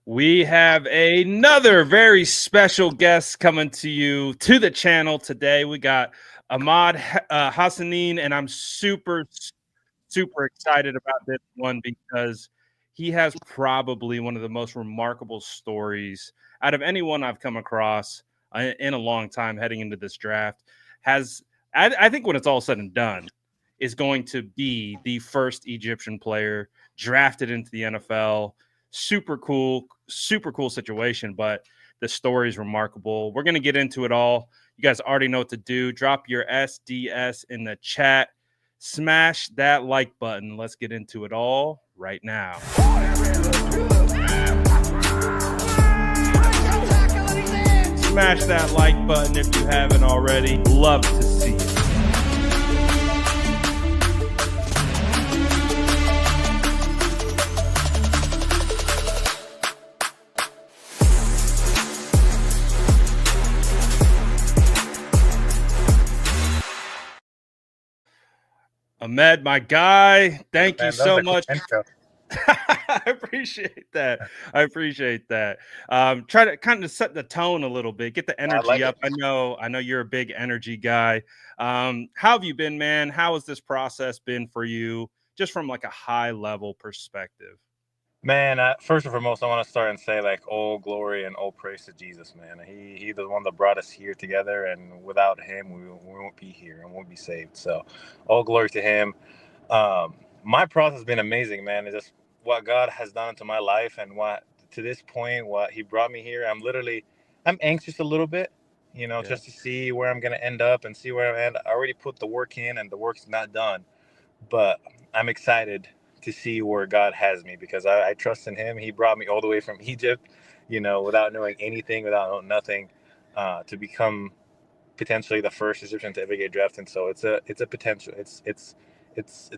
We have another very special guest coming to you to the channel today. We got Ahmed Hassanein, and I'm super excited about this one because he has probably one of the most remarkable stories out of anyone I've come across in a long time heading into this draft. I think when it's all said and done, is going to be the first Egyptian player drafted into the NFL. Super cool situation, but the story is remarkable. We're going to get into it all. You guys already know what to do. Drop your SDS in the chat. Smash that like button. Let's get into it all right now. Smash that like button if you haven't already. Love to see it. Ahmed, my guy, thank you so much. I appreciate that. Try to kind of set the tone a little bit, get the energy up. I know you're a big energy guy. How have you been, man? How has this process been for you, just from like a high level perspective? Man, first and foremost, I want to start and say, like, all glory and all praise to Jesus, man. He's the one that brought us here together, and without him, we won't be here and won't be saved. So, all glory to him. My process has been amazing, man. It's just what God has done into my life, and what to this point, what He brought me here. I'm anxious a little bit, just to see where I'm gonna end up and see where I end. I already put the work in, and the work's not done, but I'm excited to see where God has me, because I trust in Him. He brought me all the way from Egypt, without knowing anything, without knowing nothing, to become potentially the first Egyptian to ever get drafted. So it's a potential. It's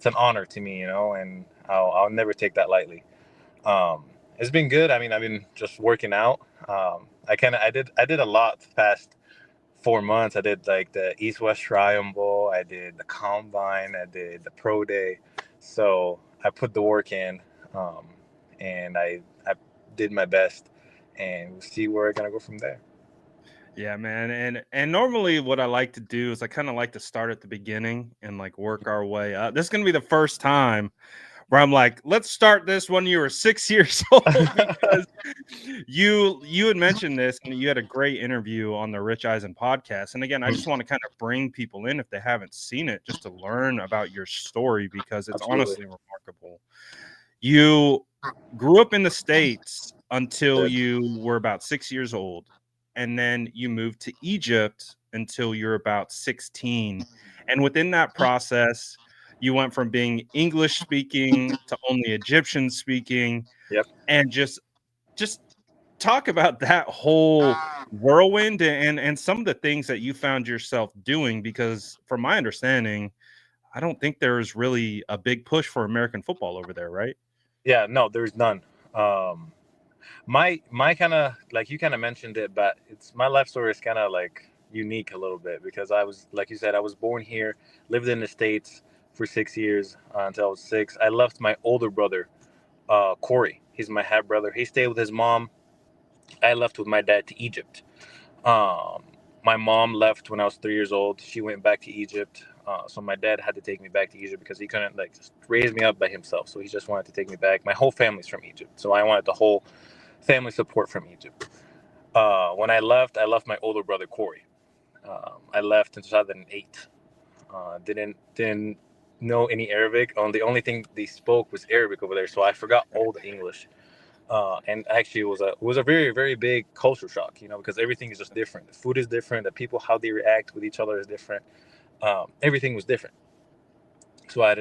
an honor to me, and I'll never take that lightly. It's been good. I mean, I've been just working out. I did a lot the past 4 months. I did like the East West Triangle. I did the Combine. I did the Pro Day. So I put the work in, and I did my best, and we'll see where I'm gonna go from there. Yeah, man. And normally what I like to do is I kind of like to start at the beginning and like work our way up. This is gonna be the first time where I'm like, let's start this when you were 6 years old, because you had mentioned this and you had a great interview on the Rich Eisen podcast. And again, I just want to kind of bring people in, if they haven't seen it, just to learn about your story, because it's honestly remarkable. You grew up in the States until you were about 6 years old, and then you moved to Egypt until you're about 16. And within that process, you went from being English speaking to only Egyptian speaking. Yep. And just talk about that whole whirlwind and some of the things that you found yourself doing, because from my understanding, I don't think there's really a big push for American football over there, right? Yeah, no, there's none. My kind of, like, you kind of mentioned it, but my life story is kind of like unique a little bit, because I was, like you said, I was born here, lived in the States for 6 years, until I was 6. I left my older brother, Corey. He's my half brother. He stayed with his mom. I left with my dad to Egypt. My mom left when I was 3 years old. She went back to Egypt. So my dad had to take me back to Egypt, because he couldn't just raise me up by himself. So he just wanted to take me back. My whole family's from Egypt, so I wanted the whole family support from Egypt. When I left my older brother Corey. I left in 2008. Didn't know any Arabic. The only thing they spoke was Arabic over there, so I forgot all the English. And actually, it was a very, very big culture shock, because everything is just different. The food is different. The people, how they react with each other, is different. Everything was different. So I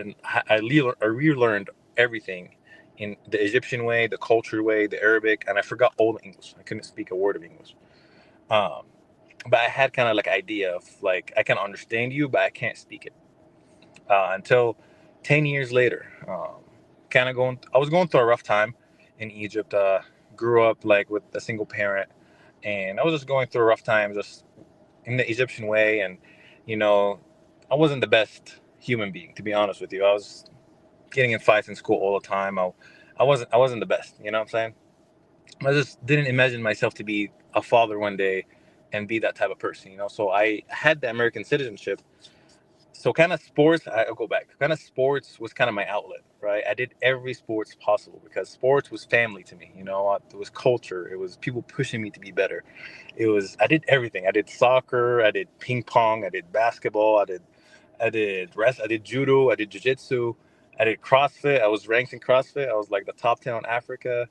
relearned everything in the Egyptian way, the culture way, the Arabic, and I forgot all the English. I couldn't speak a word of English. But I had kind of like idea of, like, I can understand you, but I can't speak it. Until 10 years later, I was going through a rough time in Egypt. Grew up like with a single parent, and I was just going through a rough time, just in the Egyptian way. And I wasn't the best human being, to be honest with you. I was getting in fights in school all the time. I wasn't the best, you know what I'm saying? I just didn't imagine myself to be a father one day and be that type of person, you know. So I had the American citizenship. So kind of sports, I'll go back. Kind of sports was kind of my outlet, right? I did every sports possible because sports was family to me, you know. It was culture. It was people pushing me to be better. I did everything. I did soccer, I did ping pong, I did basketball, I did judo, I did jiu-jitsu, I did CrossFit. I was ranked in CrossFit. I was like the top 10 on Africa,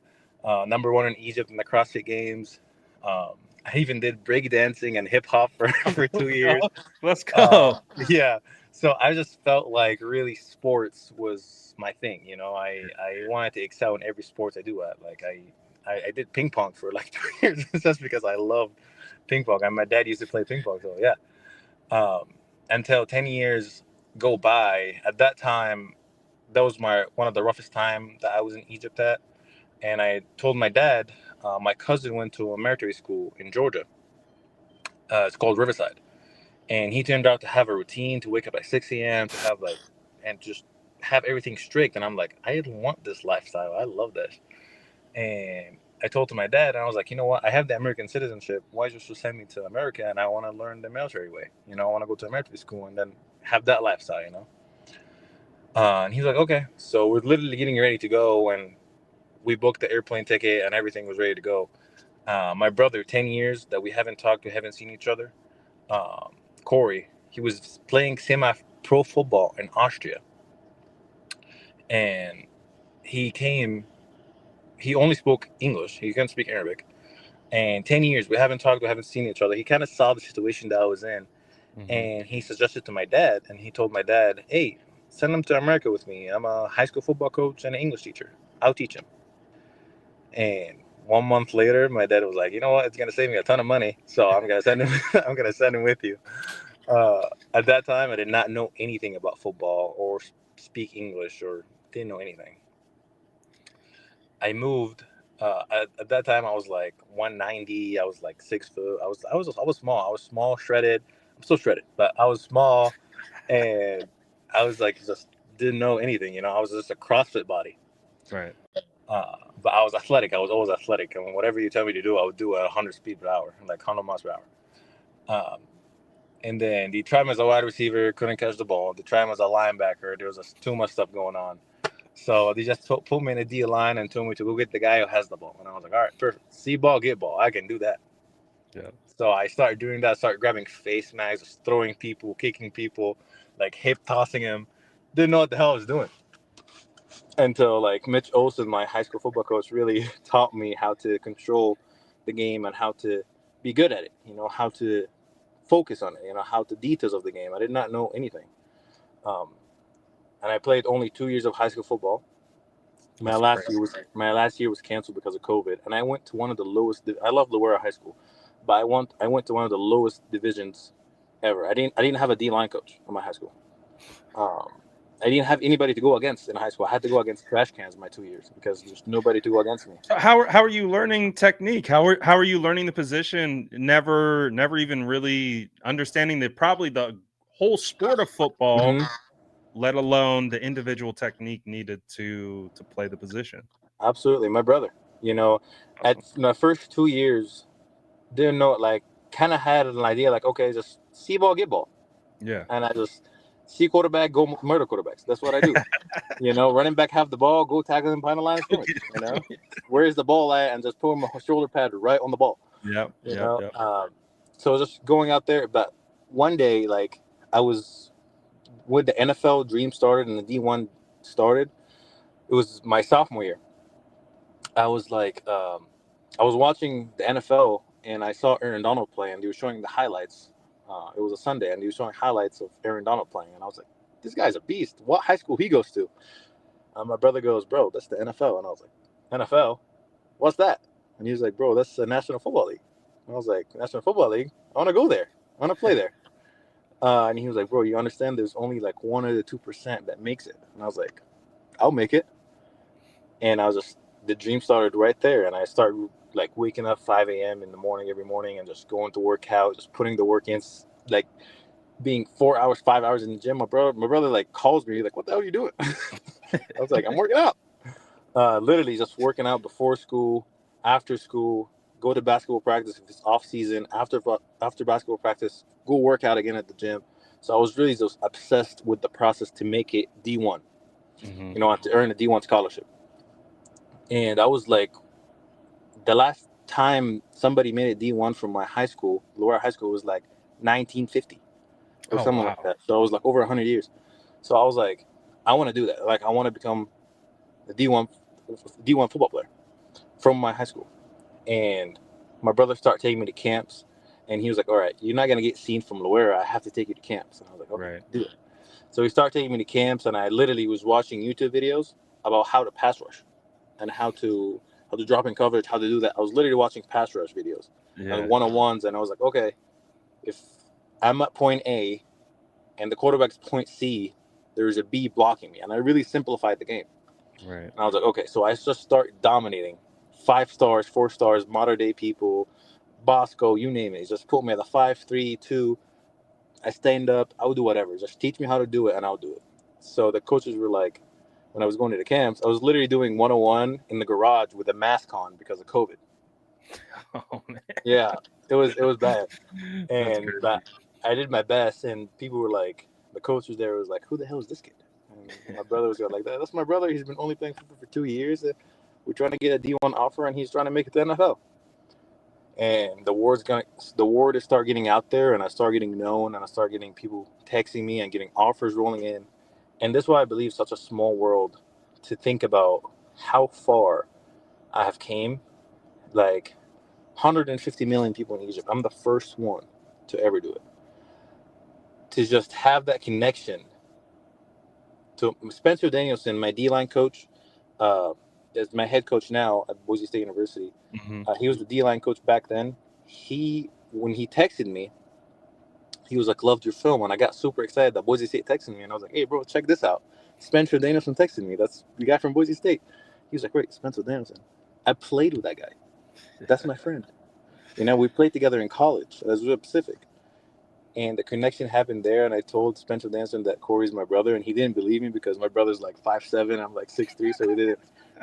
number one in Egypt in the CrossFit Games. Um, I even did break dancing and hip hop for, for 2 years. Let's go. Yeah. So I just felt like really sports was my thing. You know, I wanted to excel in every sports I do at. Like I did ping pong for like 2 years just because I loved ping pong. And my dad used to play ping pong. So yeah. Um, until 10 years go by. At that time, that was one of the roughest time that I was in Egypt at. And I told my dad, my cousin went to a military school in Georgia. It's called Riverside. And he turned out to have a routine to wake up at 6 a.m. to have like, and just have everything strict. And I'm like, I want this lifestyle. I love this. And I told to my dad, and I was like, you know what? I have the American citizenship. Why just send me to America? And I want to learn the military way. You know, I want to go to a military school and then have that lifestyle, you know? And he's like, okay. So we're literally getting ready to go. And we booked the airplane ticket and everything was ready to go. My brother, 10 years that we haven't talked, we haven't seen each other. Um, Corey, he was playing semi-pro football in Austria. And he came, he only spoke English. He couldn't speak Arabic. And 10 years, we haven't talked, we haven't seen each other. He kind of saw the situation that I was in. Mhm. And he suggested to my dad, and he told my dad, hey, send him to America with me. I'm a high school football coach and an English teacher. I'll teach him. And 1 month later, my dad was like, you know what? It's going to save me a ton of money. So I'm going to send him, I'm going to send him with you. At that time, I did not know anything about football or speak English or didn't know anything. I moved. At that time, I was like 190. I was like 6 foot. I was small. I was small, shredded. I'm still shredded, but I was small, and I was like just didn't know anything. You know, I was just a CrossFit body. Right. But I was athletic. I was always athletic. I mean, whatever you tell me to do, I would do at 100 speed per hour, like 100 miles per hour. And then they tried me as a wide receiver, couldn't catch the ball. They tried me as a linebacker. There was too much stuff going on. So they just put me in a D line and told me to go get the guy who has the ball. And I was like, all right, perfect. See ball, get ball. I can do that. Yeah. So I started doing that, started grabbing face mags, just throwing people, kicking people, like hip tossing them. Didn't know what the hell I was doing. Until like Mitch Olsen, my high school football coach, really taught me how to control the game and how to be good at it. You know, how to focus on it. You know, how the details of the game. I did not know anything. And I played only 2 years of high school football. My last year was canceled because of COVID, and I went to one of the lowest. I love Loera High School, but I went to one of the lowest divisions ever. I didn't have a D line coach in my high school. I didn't have anybody to go against in high school. I had to go against trash cans in my 2 years because there's nobody to go against me. How are you learning technique? How are you learning the position? Never even really understanding probably the whole sport of football, let alone the individual technique needed to play the position. Absolutely, my brother. You know, Awesome. at my first 2 years, didn't know, like, kind of had an idea, like, okay, just see ball, get ball. Yeah. And I just see quarterback, go murder quarterbacks. That's what I do. You know, running back have the ball, go tackle him behind the line of scrimmage. You know, where's the ball at, and just put my shoulder pad right on the ball. Yep. You know, so just going out there. But one day, like, I was when the NFL dream started and the D1 started. It was my sophomore year. I was like, I was watching the NFL and I saw Aaron Donald play, and he was showing the highlights. It was a Sunday, and he was showing highlights of Aaron Donald playing, and I was like, this guy's a beast. What high school he goes to? My brother goes, bro, that's the NFL. And I was like, NFL? What's that? And he was like, bro, that's the National Football League. And I was like, National Football League? I want to go there. I want to play there. And he was like, bro, you understand there's only like 1 or 2% that makes it. And I was like, I'll make it. And the dream started right there. And I started like waking up 5 a.m. in the morning every morning and just going to work out, just putting the work in, like being 4 hours, 5 hours in the gym. My brother like calls me, like, what the hell are you doing? I was like, I'm working out. Literally just working out before school, after school, go to basketball practice if it's off season. After basketball practice, go work out again at the gym. So I was really just obsessed with the process to make it D1. Mm-hmm. You know, to earn a D1 scholarship. And I was like, the last time somebody made it D1 from my high school, lower high school, was like 1950 or Oh, something wow. like that. So it was like over 100 years. So I was like, I want to do that. Like, I want to become a D1 football player from my high school. And my brother started taking me to camps, and he was like, all right, you're not going to get seen from Loera. I have to take you to camps. And I was like, okay, Right. do it. So he started taking me to camps, and I literally was watching YouTube videos about how to pass rush and how to drop in coverage, how to do that. I was literally watching pass rush videos and Yeah. one-on-ones, and I was like, okay, if I'm at point A and the quarterback's point C, there's a B blocking me. And I really simplified the game. Right. And I was like, okay, so I just start dominating 5 stars, 4 stars, modern day people, Bosco, you name it. Just put me at the 5, 3, 2. I stand up. I would do whatever. Just teach me how to do it, and I'll do it. So the coaches were like, when I was going to the camps, I was literally doing 101 in the garage with a mask on because of COVID. Oh, man. Yeah, it was bad. That's And crazy. but I did my best, and people were like, the coach was there, was like, who the hell is this kid? And my brother was like, that's my brother. He's been only playing football for 2 years. We're trying to get a D1 offer, and he's trying to make it to the NFL. And the word is start getting out there, and I start getting known, and I start getting people texting me and getting offers rolling in. And this is why I believe such a small world to think about how far I have came. Like 150 million people in Egypt. I'm the first one to ever do it. To just have that connection to Spencer Danielson, my D-line coach, is my head coach now at Boise State University. Mm-hmm. He was the D-line coach back then. When he texted me, he was like, loved your film. And I got super excited that Boise State texted me. And I was like, hey, bro, check this out. Spencer Danielson texted me. That's the guy from Boise State. He was like, wait, Spencer Danielson. I played with that guy. That's my friend. You know, we played together in college at Azure Pacific. And the connection happened there. And I told Spencer Danielson that Corey's my brother. And he didn't believe me because my brother's like 5'7". I'm like 6'3". So he didn't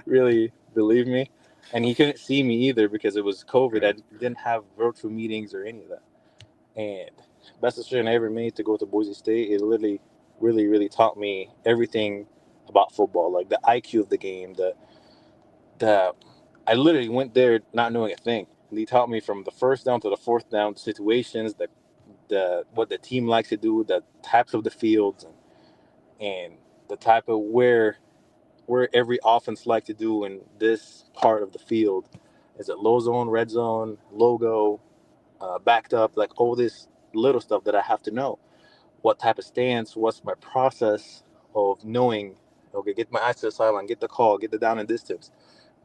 really believe me. And he couldn't see me either because it was COVID. Right. I didn't have virtual meetings or any of that. And best decision I ever made to go to Boise State. It literally, really, really taught me everything about football, like the IQ of the game. The I literally went there not knowing a thing. They taught me from the first down to the fourth down situations, the what the team likes to do, the types of the fields, and the type of where every offense like to do in this part of the field. Is it low zone, red zone, logo, backed up, like all this little stuff that I have to know. What type of stance, what's my process of knowing, okay, get my eyes to the sideline, get the call, get the down and distance,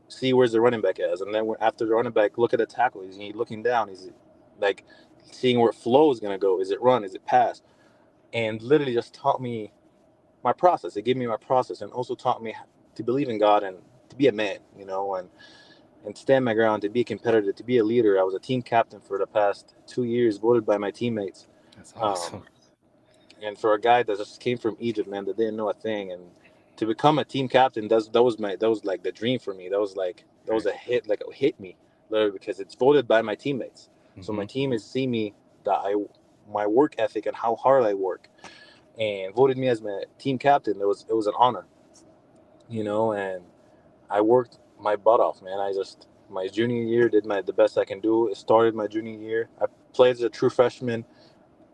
see where's the running back is. And then after the running back, look at the tackle. Is he looking down? Is it like seeing where flow is going to go? Is it run? Is it pass? And literally just taught me my process. It gave me my process and also taught me to believe in God and to be a man, you know, and stand my ground, to be a competitor, to be a leader. I was a team captain for the past 2 years, voted by my teammates. That's awesome. And for a guy that just came from Egypt, man, that didn't know a thing, and to become a team captain, that was like the dream for me. That was a hit, like it hit me, literally, because it's voted by my teammates. So my Mm-hmm. team has seen me my work ethic and how hard I work, and voted me as my team captain. It was an honor, you know, and I worked my butt off, man. My junior year did the best I can do. It started my junior year. I played as a true freshman,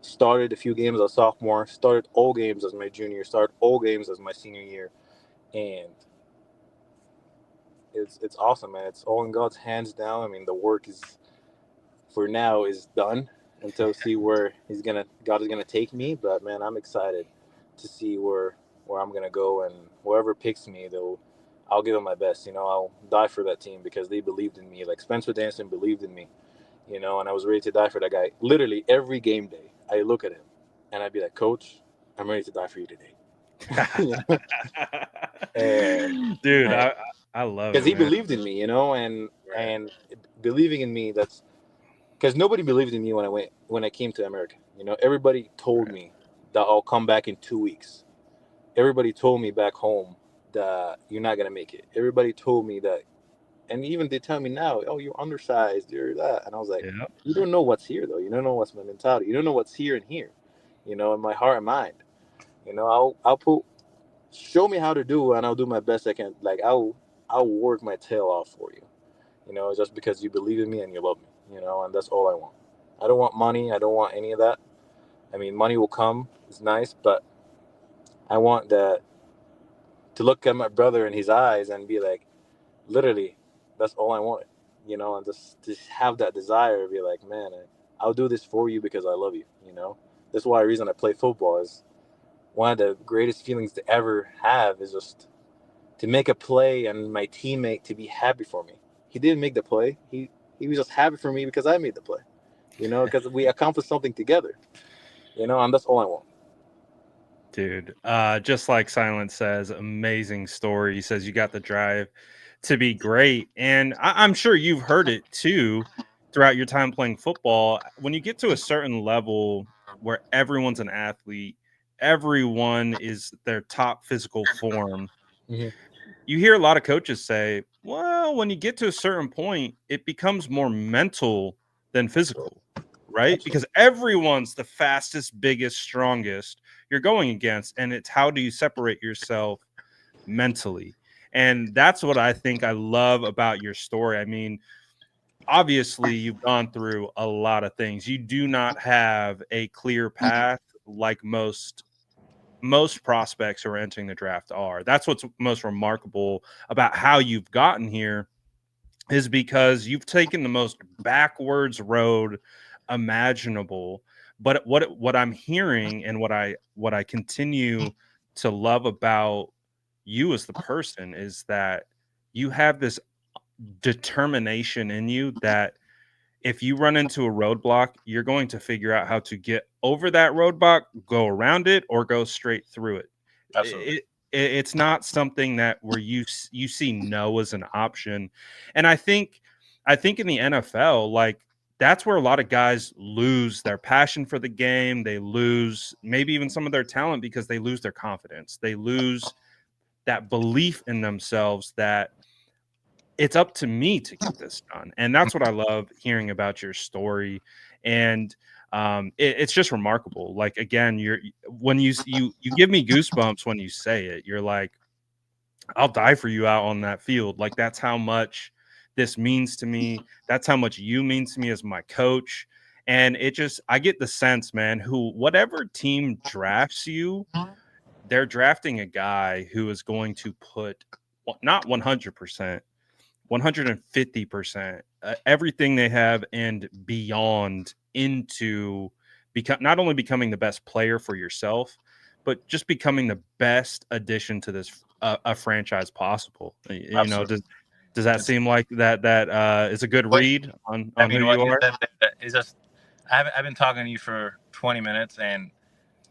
started a few games as a sophomore, started all games as my junior, started all games as my senior year, and it's awesome, man. It's all in God's hands now. I mean, the work is for now is done until see where God is gonna take me. But man, I'm excited to see where I'm gonna go, and whoever picks me, I'll give them my best. You know, I'll die for that team because they believed in me. Like Spencer Danson believed in me, you know, and I was ready to die for that guy. Literally every game day, I look at him and I'd be like, Coach, I'm ready to die for you today. and Dude, I love because it, he man. believed in me, you know, Right. and believing in me, that's because nobody believed in me when I came to America. You know, everybody told Right. me that I'll come back in 2 weeks. Everybody told me back home that you're not gonna make it. Everybody told me that And even they tell me now, oh, you're undersized, you're that. And I was like, Yeah. you don't know what's here, though. You don't know what's my mentality. You don't know what's here and here, in my heart and mind. I'll put, show me how to do, and I'll do my best I can. Like, I'll work my tail off for you, just because you believe in me and you love me, and that's all I want. I don't want money. I don't want any of that. I mean, money will come. It's nice, but I want that to look at my brother in his eyes and be like, literally, that's all I wanted, and just have that desire, be like, man, I'll do this for you because I love you. That's why the reason I play football is one of the greatest feelings to ever have is just to make a play and my teammate to be happy for me. He didn't make the play. He was just happy for me because I made the play, because we accomplished something together, and that's all I want. Dude, just like Silence says, amazing story. He says you got the drive to be great. And I'm sure you've heard it too throughout your time playing football. When you get to a certain level where everyone's an athlete, everyone is their top physical form, Mm-hmm. you hear a lot of coaches say, well, when you get to a certain point, it becomes more mental than physical, right? Absolutely. Because everyone's the fastest, biggest, strongest you're going against. And it's how do you separate yourself mentally? And that's what I think I love about your story. I mean, obviously, you've gone through a lot of things. You do not have a clear path like most prospects who are entering the draft are. That's what's most remarkable about how you've gotten here is because you've taken the most backwards road imaginable. But what I'm hearing and what I continue to love about you as the person is that you have this determination in you that if you run into a roadblock, you're going to figure out how to get over that roadblock, go around it, or go straight through it. Absolutely. It's not something that where you see no as an option, and I think in the NFL, like that's where a lot of guys lose their passion for the game. They lose maybe even some of their talent because they lose their confidence. They lose that belief in themselves that it's up to me to get this done. And that's what I love hearing about your story. And it's just remarkable. Like again, you're when you give me goosebumps when you say it. You're like, I'll die for you out on that field. Like that's how much this means to me. That's how much you mean to me as my coach. And I get the sense, man, who whatever team drafts you, they're drafting a guy who is going to put not 100%, 150%, everything they have and beyond into not only becoming the best player for yourself, but just becoming the best addition to this a franchise possible. Absolutely. Does that It's, seem like that is a good but read on I who mean, you what you are? said there is just, I've been talking to you for 20 minutes, and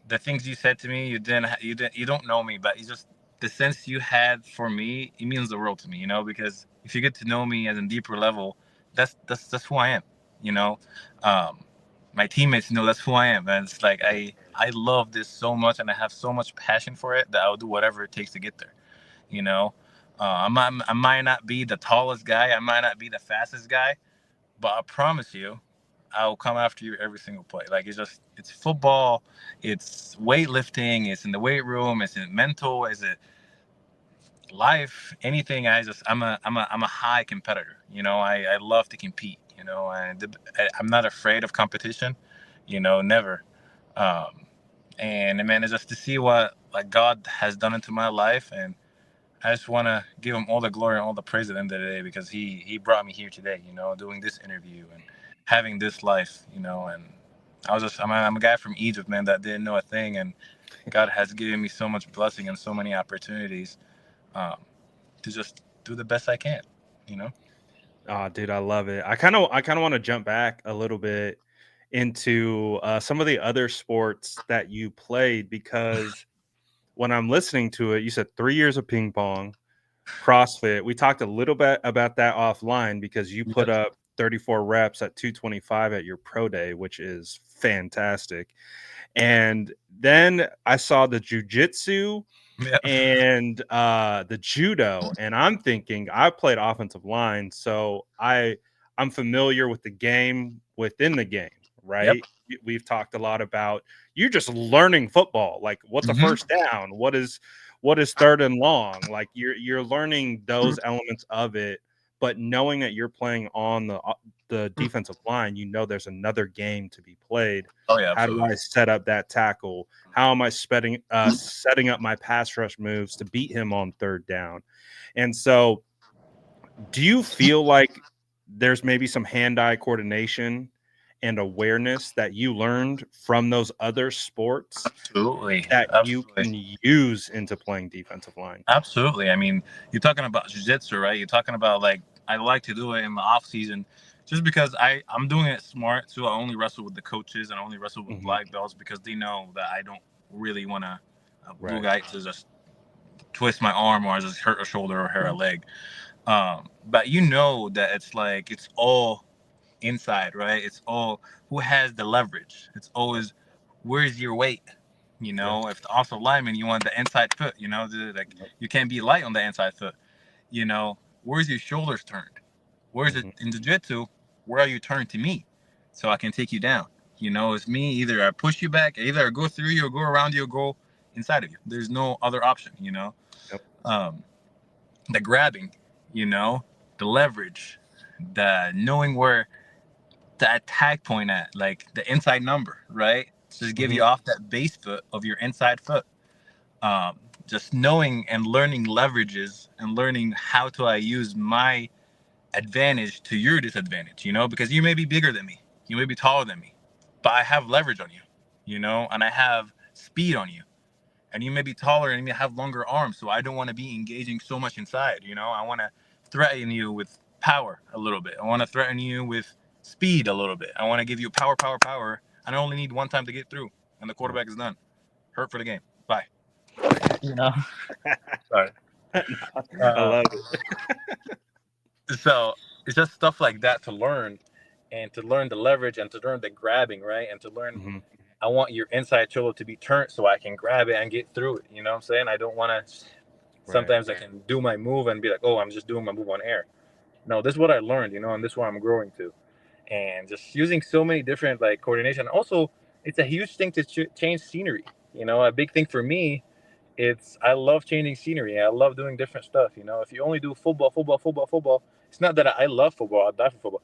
the things you said to me, you don't know me, but you just, the sense you had for me, it means the world to me, because if you get to know me at a deeper level, that's who I am, you know. Um, my teammates know that's who I am, and it's like I love this so much, and I have so much passion for it that I'll do whatever it takes to get there, you know. I might not be the tallest guy, I might not be the fastest guy, but I promise you, I'll come after you every single play. Like it's football, it's weightlifting, it's in the weight room, it's in mental, it's it life, anything. I'm a high competitor. I love to compete. And I'm not afraid of competition. Never. Um, and man, it's just to see what like God has done into my life, and I just want to give him all the glory and all the praise at the end of the day, because he brought me here today, doing this interview and having this life, and I'm a guy from Egypt, man, that didn't know a thing, and God has given me so much blessing and so many opportunities, um, to just do the best I can, you know. Oh, dude, I love it. I kind of want to jump back a little bit into some of the other sports that you played because when I'm listening to it, you said 3 years of ping pong, CrossFit. We talked a little bit about that offline because you put Yes. up 34 reps at 225 at your pro day, which is fantastic. And then I saw the jujitsu Yeah. and the judo. And I'm thinking, I played offensive line, so I'm familiar with the game within the game, Yep. right? We've talked a lot about you just learning football, like what's a Hmm. first down, what is third and long, like you're learning those elements of it, but knowing that you're playing on the defensive line, there's another game to be played. Oh yeah, How do absolutely. I set up that tackle? How am I setting up my pass rush moves to beat him on third down? And so, do you feel like there's maybe some hand-eye coordination and awareness that you learned from those other sports Absolutely. that you Absolutely. can use into playing defensive line? Absolutely. I mean, you're talking about jiu-jitsu, right? You're talking about like I like to do it in the off season just because I'm doing it smart too. I only wrestle with the coaches and I only wrestle with Mhm. black belts because they know that I don't really want to blue Right. guy to just twist my arm or just hurt a shoulder or hurt a leg. But you know that it's all inside, right? It's all who has the leverage. It's always where's your weight. Yeah. If the offensive lineman, you want the inside foot. Like Yep. you can't be light on the inside foot. Where's your shoulders turned? Where's it Mhm. in jiu-jitsu? Where are you turned to me, so I can take you down? It's me. Either I push you back, either I go through you, or go around you, or go inside of you. There's no other option. Yep. Um, the grabbing, the leverage, the knowing where the attack point at, like the inside number, right? Just give Mhm. you off that base foot of your inside foot. Um, just knowing and learning leverages and learning how to I use my advantage to your disadvantage, because you may be bigger than me, you may be taller than me, but I have leverage on you, and I have speed on you. And you may be taller and you may have longer arms, so I don't want to be engaging so much inside. I want to threaten you with power a little bit. I want to threaten you with speed a little bit. I want to give you power, power, power. And I only need one time to get through, and the Yep. quarterback is done. Hurt for the game. Bye. You know. Yeah. Sorry. I Uh, love it. so it's just stuff like that to learn, and to learn the leverage, and to learn the grabbing, right? And to learn, Mhm. I want your inside shoulder to be turned so I can grab it and get through it. You know what I'm saying? I don't want to. Right. Sometimes I can do my move and be like, oh, I'm just doing my move on air. No, this is what I learned, and this is what I'm growing to. And just using so many different like coordination. Also, it's a huge thing to change scenery. A big thing for me, I love changing scenery. I love doing different stuff. If you only do football, football, football, football, it's not that I love football. I die for football.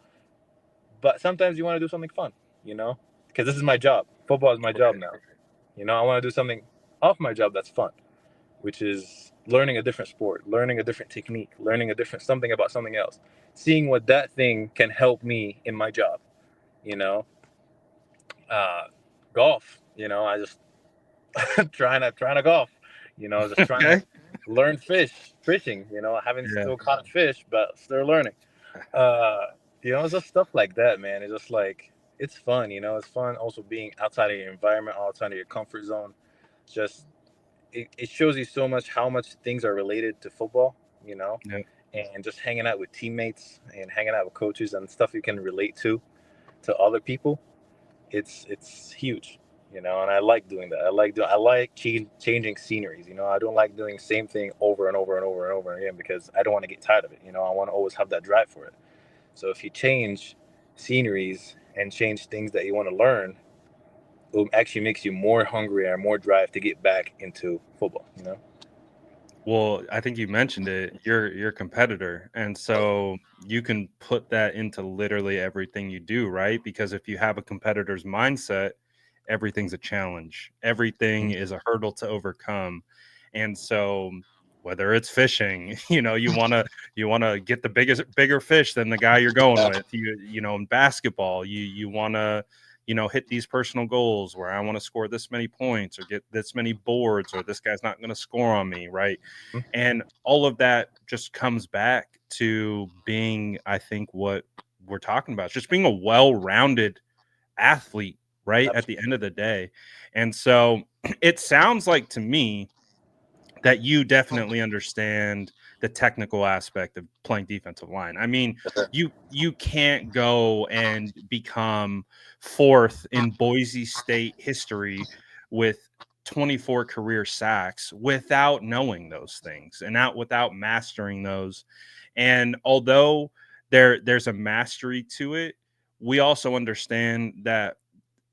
But sometimes you want to do something fun, because this is my job. Football is my job Right. now. I want to do something off my job that's fun, which is learning a different sport, learning a different technique, learning a different something about something else, seeing what that thing can help me in my job. You know, uh, golf. I just trying to golf. Just trying to Okay. learn fishing. I haven't Yeah. still caught a fish, but still learning. Uh, it's just stuff like that, man. It's just like it's fun. It's fun also being outside of your environment, outside of your comfort zone. Just it shows you so much how much things are related to football, you know, Yeah. and just hanging out with teammates and hanging out with coaches and stuff you can relate to other people. It's huge, and I like doing that. I like changing sceneries. I don't like doing the same thing over and over and over and over again because I don't want to get tired of it. I want to always have that drive for it. So if you change sceneries and change things that you want to learn, it actually makes you more hungry and more drive to get back into football. Well, I think you mentioned it. You're a competitor, and so you can put that into literally everything you do, right? Because if you have a competitor's mindset, everything's a challenge. Everything is a hurdle to overcome. And so whether it's fishing, you want to get the bigger fish than the guy you're going with. In basketball, you want to hit these personal goals where I want to score this many points or get this many boards or this guy's not going to score on me, right? And all of that just comes back to being, I think, what we're talking about, just being a well-rounded athlete, right? At the end of the day. And so it sounds like to me that you definitely understand the technical aspect of playing defensive line. I mean, you can't go and become fourth in Boise State history with 24 career sacks without knowing those things and without mastering those. And although there's a mastery to it, we also understand that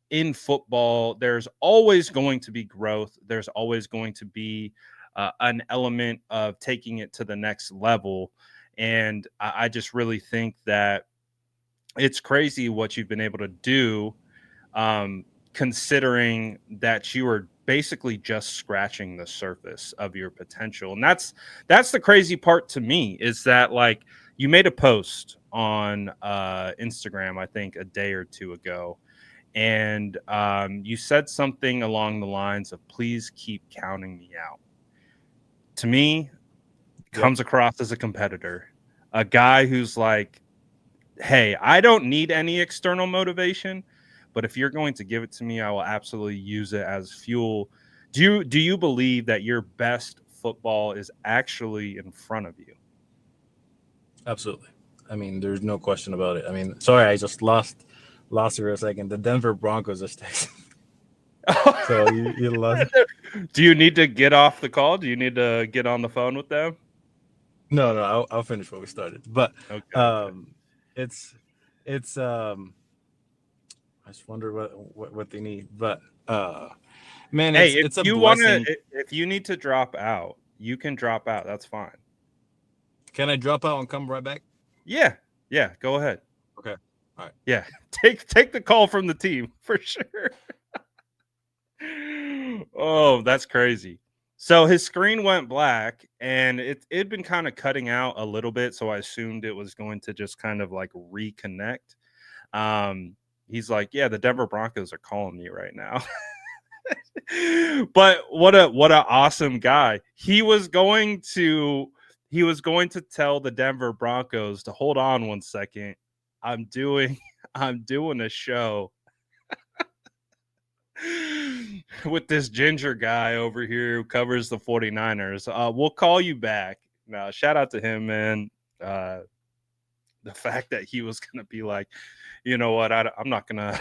in football, there's always going to be growth. There's always going to be an element of taking it to the next level. And I just really think that it's crazy what you've been able to do, considering that you were basically just scratching the surface of your potential. And that's the crazy part to me, is that like you made a post on Instagram, I think a day or two ago, and you said something along the lines of "please keep counting me out." To me, comes across as a competitor, a guy who's like, hey, I don't need any external motivation, but if you're going to give it to me, I will absolutely use it as fuel. Do you believe that your best football is actually in front of you? Absolutely. I mean, there's no question about it. I mean, sorry, I just lost it for a second. The Denver Broncos just texted. So you lost. Do you need to get off the call? Do you need to get on the phone with them? No, I'll finish what we started. But Okay. it's I just wonder what they need. But man, Hey, it's a blessing. if you need to drop out, you can drop out. That's fine. Can I drop out and come right back? Yeah, go ahead. Okay. All right. Yeah, take the call from the team for sure. Oh, that's crazy. So his screen went black and it'd been kind of cutting out a little bit, so I assumed it was going to just kind of like reconnect. He's like, yeah, the Denver Broncos are calling me right now. But what a awesome guy. He was going to tell the Denver Broncos to hold on one second. I'm doing a show with this ginger guy over here who covers the 49ers. We'll call you back. Now, shout out to him, man. The fact that he was going to be like, you know what, I'm not going to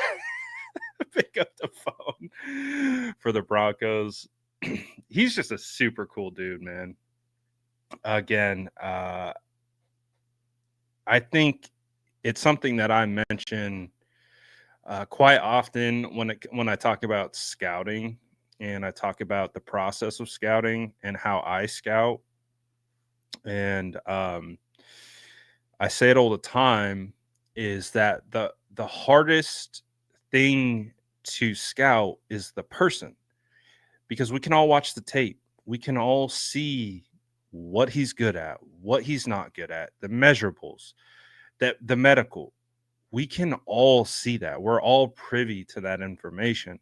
pick up the phone for the Broncos. He's just a super cool dude, man. Again, I think it's something that I mention quite often when I talk about scouting, and I talk about the process of scouting and how I scout. And I say it all the time, is that the hardest thing to scout is the person, because we can all watch the tape. We can all see what he's good at, what he's not good at, the measurables, that the medical. We can all see that. We're all privy to that information.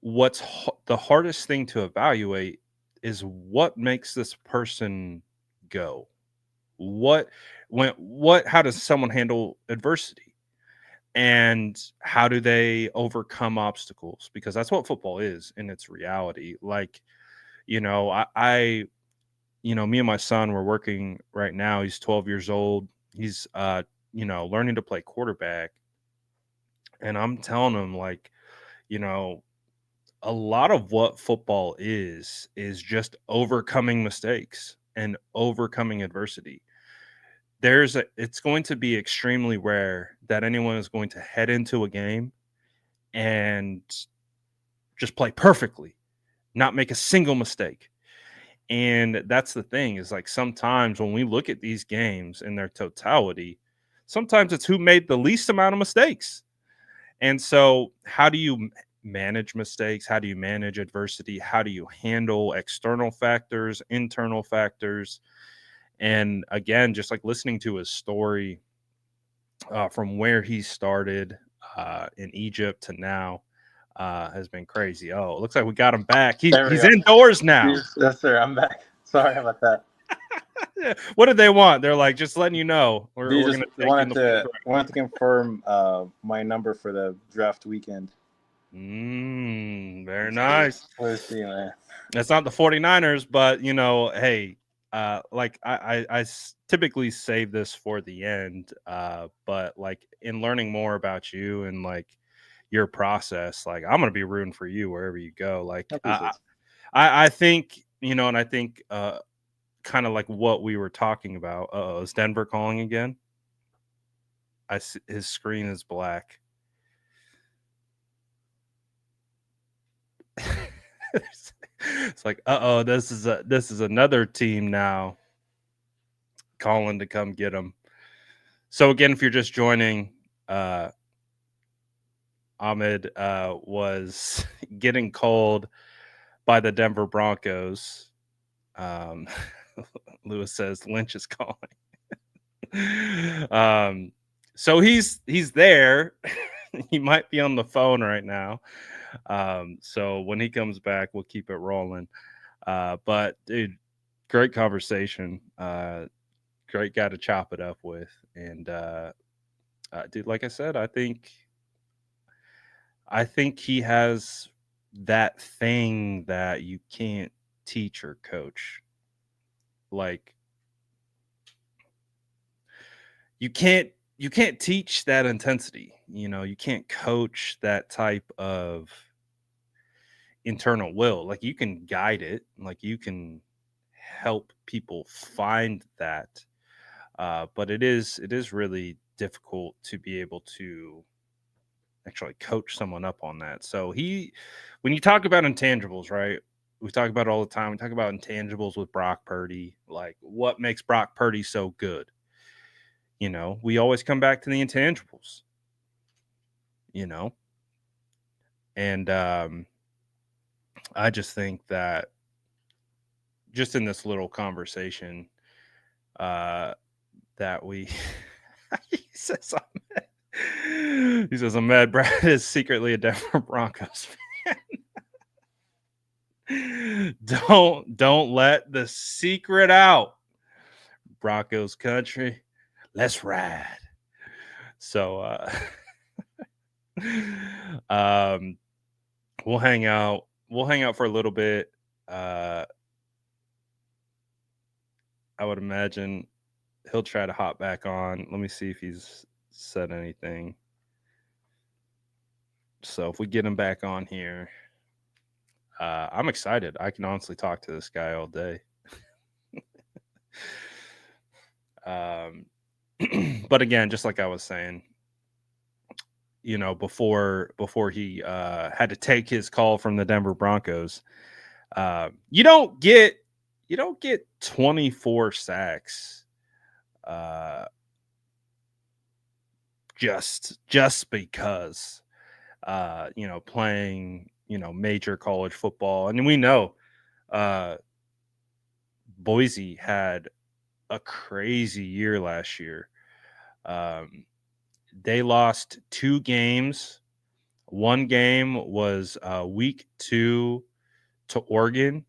What's the hardest thing to evaluate is what makes this person go. How does someone handle adversity? And how do they overcome obstacles? Because that's what football is in its reality. Like, you know, me and my son, we're working right now. He's 12 years old. He's learning to play quarterback. And I'm telling him, like, you know, a lot of what football is just overcoming mistakes and overcoming adversity. It's going to be extremely rare that anyone is going to head into a game and just play perfectly, not make a single mistake. And that's the thing, is like sometimes when we look at these games in their totality, sometimes it's who made the least amount of mistakes. And so, how do you manage mistakes? How do you manage adversity? How do you handle external factors, internal factors? And again, just like listening to his story, from where he started in Egypt to now, has been crazy. Oh, it looks like we got him back. He's indoors now. Yes, sir. I'm back. Sorry about that. What did they want? They're like, just letting you know. We're going to wanted to confirm my number for the draft weekend. Very nice. Let's see, man. It's not the 49ers, but hey, like I typically save this for the end, but like in learning more about you and like your process. Like, I'm going to be rooting for you wherever you go. Like, I I think, and I think kind of like what we were talking about. Is Denver calling again? His screen is black. It's like, this is another team now calling to come get him. So again, if you're just joining, Ahmed was getting called by the Denver Broncos. Lewis says Lynch is calling. So he's there. He might be on the phone right now. So when he comes back, we'll keep it rolling. But dude, great conversation. Great guy to chop it up with. And dude, like I said, I think he has that thing that you can't teach or coach. Like, you can't teach that intensity. You can't coach that type of internal will. Like, you can guide it, like you can help people find that, but it is really difficult to be able to actually coach someone up on that. So when you talk about intangibles, right, we talk about it all the time. We talk about intangibles with Brock Purdy, like what makes Brock Purdy so good. We always come back to the intangibles, and I just think that just in this little conversation that we he says Ahmed Brad is secretly a Denver Broncos fan. Don't let the secret out. Broncos country, let's ride. So we'll hang out for a little bit. I would imagine he'll try to hop back on. Let me see if he's said anything. So if we get him back on here, I'm excited. I can honestly talk to this guy all day. But again, just like I was saying, before he had to take his call from the Denver Broncos, you don't get 24 sacks just because playing major college football. And we know Boise had a crazy year last year. They lost 2 games. One game was week 2 to Oregon,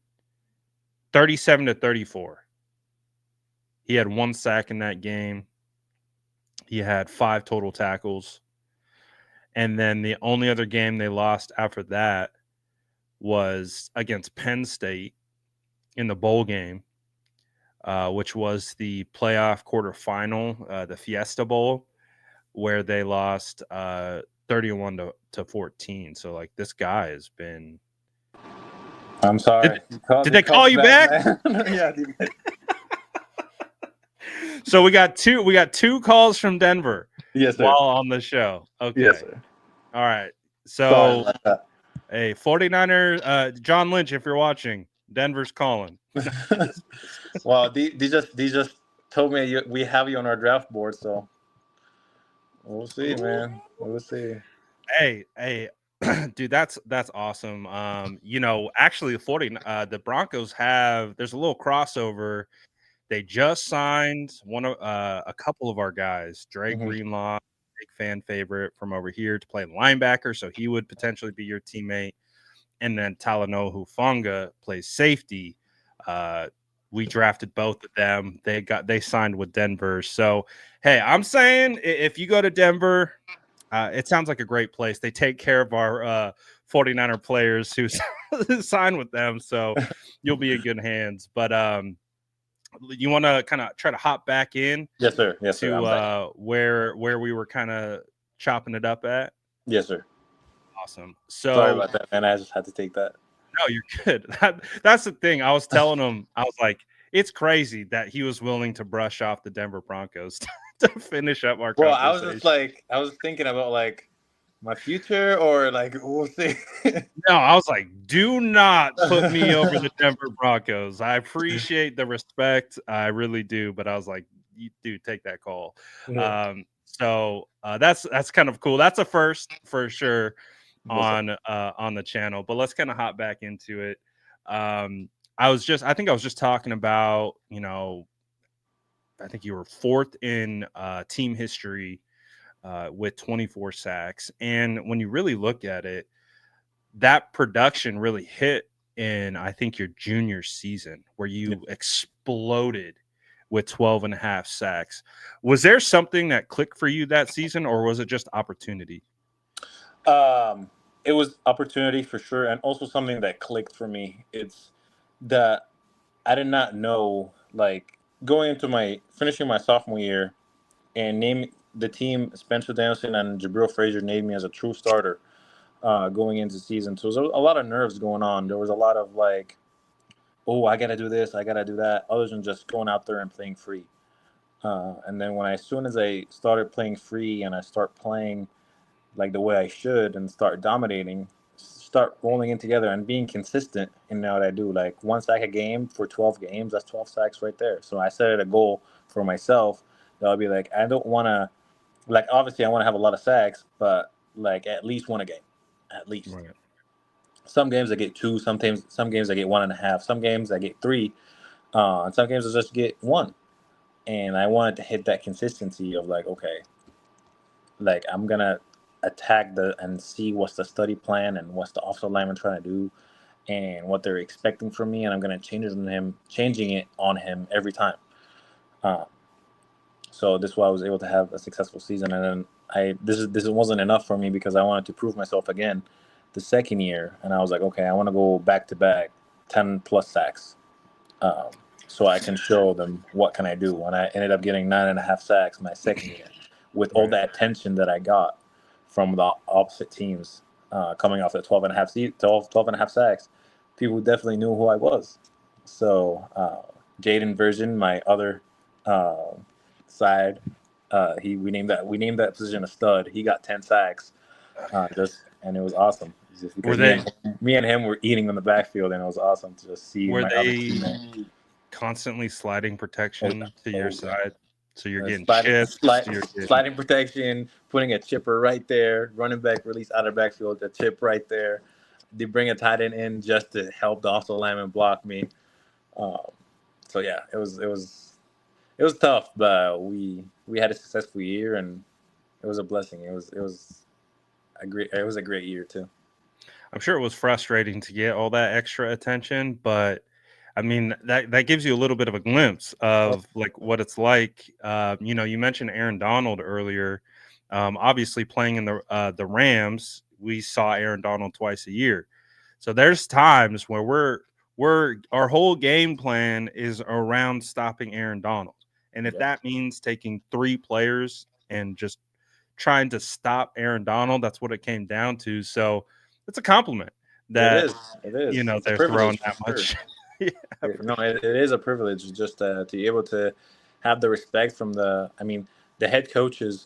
37-34. He had 1 sack in that game. He had 5 total tackles. And then the only other game they lost after that was against Penn State in the bowl game, which was the playoff quarterfinal, the Fiesta Bowl, where they lost 31-14. So, like, this guy has been. I'm sorry. Did they call you back? Yeah. So we got 2 calls from Denver. Yes, sir. While on the show. Okay. Yes, sir. All right. So, hey, 49er, John Lynch, if you're watching, Denver's calling. Well, they just told me we have you on our draft board, so we'll see, man. We'll see. Hey, dude, that's awesome. Actually, the Broncos there's a little crossover. They just signed a couple of our guys, Drake Greenlaw, big fan favorite from over here, to play linebacker, so he would potentially be your teammate. And then Talanoa Hufanga plays safety. We drafted both of them. They signed with Denver. So, hey, I'm saying if you go to Denver, it sounds like a great place. They take care of our 49er players who sign with them, so you'll be in good hands. But you want to kind of try to hop back in? Yes, sir. Yes, sir. To where we were kind of chopping it up at? Yes, sir. awesome. So Sorry about that, man. I just had to take that. No, you're good. That's the thing. I was telling him, I was like, it's crazy that he was willing to brush off the Denver Broncos to finish up our Well, conversation. I was just like, I was thinking about like my future or like we'll see. No, I was like, do not put me over the Denver Broncos. I appreciate the respect. I really do. But I was like, you do take that call. Yeah. So that's kind of cool. That's a first for sure Listen. on the channel. But let's kind of hop back into it. I think I was just talking about, I think you were fourth in team history with 24 sacks. And when you really look at it, that production really hit in, I think, your junior season where you exploded with 12 and a half sacks. Was there something that clicked for you that season, or was it just opportunity? It was opportunity for sure, and also something that clicked for me. It's that I did not know, like going into finishing my sophomore year, and name the team Spencer Danielson and Jabril Frazier named me as a true starter going into the season. So there was a lot of nerves going on. There was a lot of like, oh, I got to do this, I got to do that, other than just going out there and playing free. And then as soon as I started playing free and I start playing like the way I should and start dominating, start rolling in together and being consistent in what I do. Like 1 sack a game for 12 games, that's 12 sacks right there. So I set a goal for myself that I'll be like, I don't want to, like, obviously I want to have a lot of sacks, but like at least one a game, at least. Right. Some games I get 2, some games I get 1.5, some games I get 3, and some games I just get 1. And I wanted to hit that consistency of like, okay, like I'm gonna attack and see what's the study plan and what's the offensive lineman trying to do and what they're expecting from me, and I'm gonna changing it on him every time. So this is why I was able to have a successful season. And then this wasn't enough for me because I wanted to prove myself again the second year, and I was like, okay, I want to go back to back 10 plus sacks, so I can show them what can I do. And I ended up getting 9.5 sacks my second year with all that attention that I got from the opposite teams coming off the 12 and a half sacks. People definitely knew who I was. So Jaden Version, my other side, we named that position a stud. He got 10 sacks, and it was awesome. Just because me and him were eating in the backfield, and it was awesome to just see. Were they constantly sliding protection to your side? So you're getting chips. Sliding protection, putting a chipper right there, running back release out of backfield, a chip right there. They bring a tight end in just to help the offensive lineman block me. So yeah, it was tough, but we had a successful year, and it was a blessing. It was a great year too. I'm sure it was frustrating to get all that extra attention, but I mean that gives you a little bit of a glimpse of like what it's like. You mentioned Aaron Donald earlier. Obviously, playing in the Rams, we saw Aaron Donald twice a year. So there's times where our whole game plan is around stopping Aaron Donald, and if that means taking 3 players and just trying to stop Aaron Donald, that's what it came down to. So it's a compliment that it is. They're throwing that much. Yeah. No, it is a privilege just to be able to have the respect from the head coaches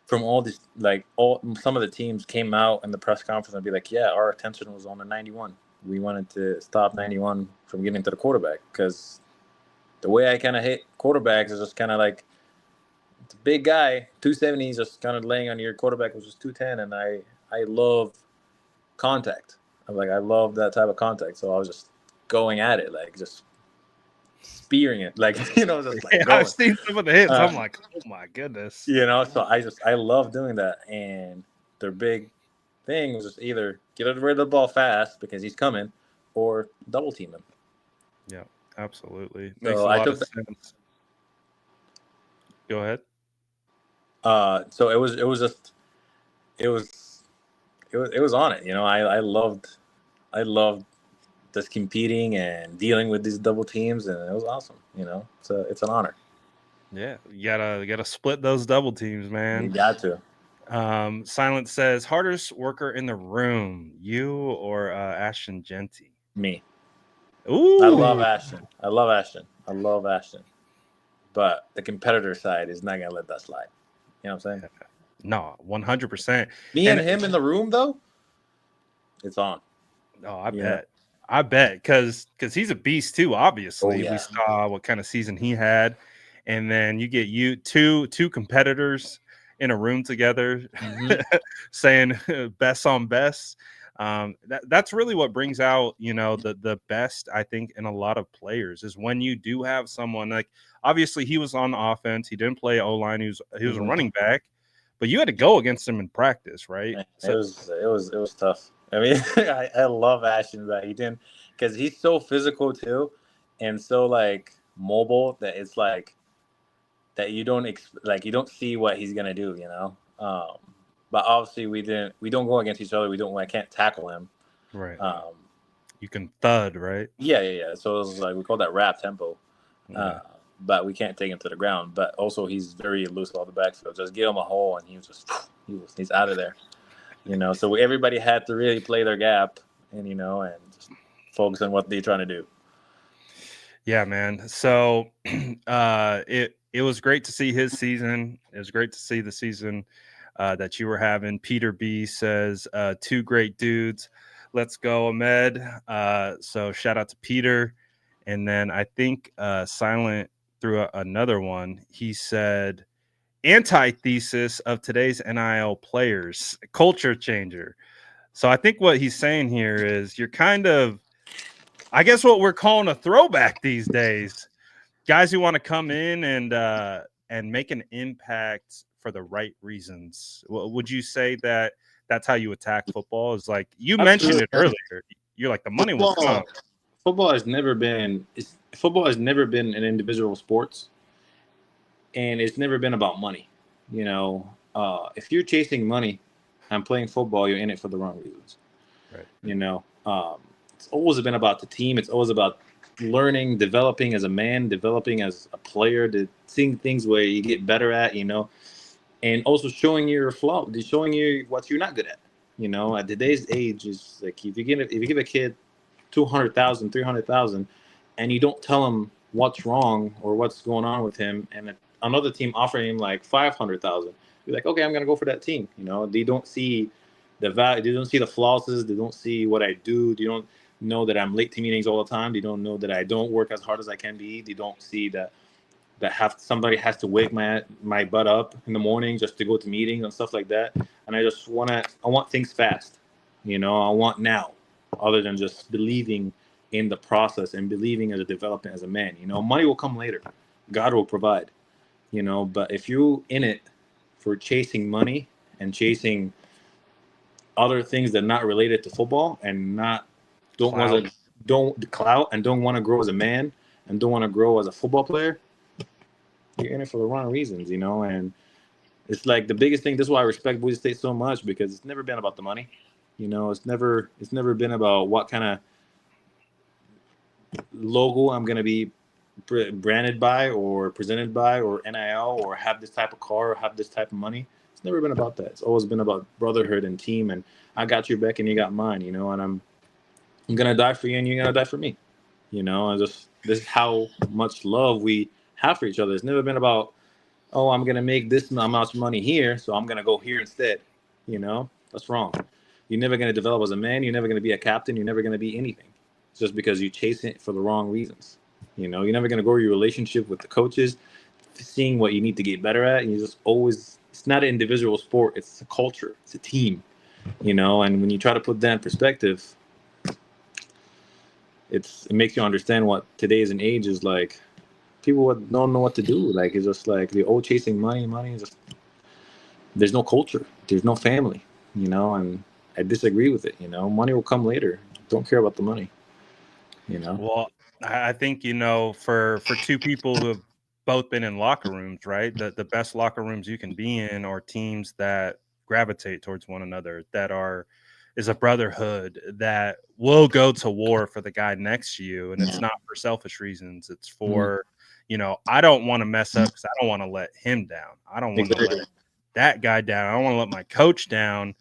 from all these, some of the teams came out in the press conference and be like, yeah, our attention was on the 91. We wanted to stop 91 from getting to the quarterback, because the way I kind of hit quarterbacks is just kind of like, it's a big guy, 270, he's just kind of laying on your quarterback, which is 210, and I love contact. I love that type of contact, so I was just going at it, like just spearing it, just like I've seen some of the hits. I'm like, oh my goodness, So I love doing that, and their big thing was just either get rid of the ball fast because he's coming, or double team him. Yeah, absolutely. Makes a lot of sense. Go ahead. So it was on it. I loved just competing and dealing with these double teams, and it was awesome. So it's an honor. Yeah, you gotta split those double teams, man. You got to. Silence says, hardest worker in the room, you or Ashton Genty? Me. Ooh. I love Ashton. But the competitor side is not gonna let that slide. You know what I'm saying? No, 100%. Me and him in the room though, it's on. Oh, I bet because he's a beast too. Obviously, Oh, yeah. We saw what kind of season he had, and then you get two competitors in a room together, saying best on best. That's really what brings out the best, I think, in a lot of players is when you do have someone like, obviously he was on offense, he didn't play O-line, he was a running back, but you had to go against him in practice, right? It was tough. I mean, I love Ashton, but he didn't, because he's so physical too, and so like mobile that it's like that you don't you don't see what he's gonna do, you know. But obviously we don't go against each other. I can't tackle him. Right. You can thud, right? Yeah. So it was like we call that rap tempo. Yeah. But we can't take him to the ground. But also he's very elusive on the backfield. Just give him a hole and he's out of there. You know, so everybody had to really play their gap and and just focus on what they're trying to do. Yeah, man. So it was great to see his season. It was great to see the season that you were having. Peter B says, two great dudes. Let's go, Ahmed. So shout out to Peter. And then I think Silent threw another one. He said, antithesis of today's NIL players, culture changer. So I think what he's saying here is you're kind of, I guess, what we're calling a throwback these days. Guys who want to come in and make an impact for the right reasons. Would you say that that's how you attack football? Is like you mentioned it earlier. You're like the money will come. Football has never been an individual sports, and it's never been about money. You know, if you're chasing money and playing football, you're in it for the wrong reasons. Right. You know, it's always been about the team. It's always about learning, developing as a man, developing as a player, seeing things where you get better at, and also showing your flaw, showing you what you're not good at. You know, at today's age, is like if you give a kid 200,000, 300,000, and you don't tell him what's wrong or what's going on with him, and another team offering him like 500,000, you're like, okay, I'm gonna go for that team. You know, they don't see the value, they don't see the flaws, they don't see what I do, they don't know that I'm late to meetings all the time, they don't know that I don't work as hard as I can be, they don't see that somebody has to wake my butt up in the morning just to go to meetings and stuff like that. And I want things fast, I want now, other than just believing in the process and believing as a development as a man. Money will come later, God will provide, but if you're in it for chasing money and chasing other things that are not related to football and don't want to grow as a man and don't want to grow as a football player, you're in it for the wrong reasons, and it's like the biggest thing. This is why I respect Boise State so much, because it's never been about the money. It's never been about what kind of logo I'm going to be branded by or presented by or NIL or have this type of car or have this type of money. It's never been about that. It's always been about brotherhood and team, and I got your back and you got mine, and I'm going to die for you and you're going to die for me. And this is how much love we have for each other. It's never been about, oh, I'm going to make this amount of money here, so I'm going to go here instead. That's wrong. You're never going to develop as a man. You're never going to be a captain. You're never going to be anything. It's just because you chase it for the wrong reasons. You're never going to grow your relationship with the coaches, seeing what you need to get better at. And you just always, it's not an individual sport. It's a culture. It's a team, and when you try to put that in perspective, it makes you understand what today's an age is like. People don't know what to do. Like, it's just like the old chasing money. Money is just, there's no culture. There's no family, and I disagree with it. Money will come later. Don't care about the money, Well, I think, for two people who have both been in locker rooms, right? The best locker rooms you can be in are teams that gravitate towards one another, is a brotherhood that will go to war for the guy next to you. And it's not for selfish reasons. It's for, I don't want to mess up because I don't want to let him down. I don't want to let that guy down. I don't want to let my coach down.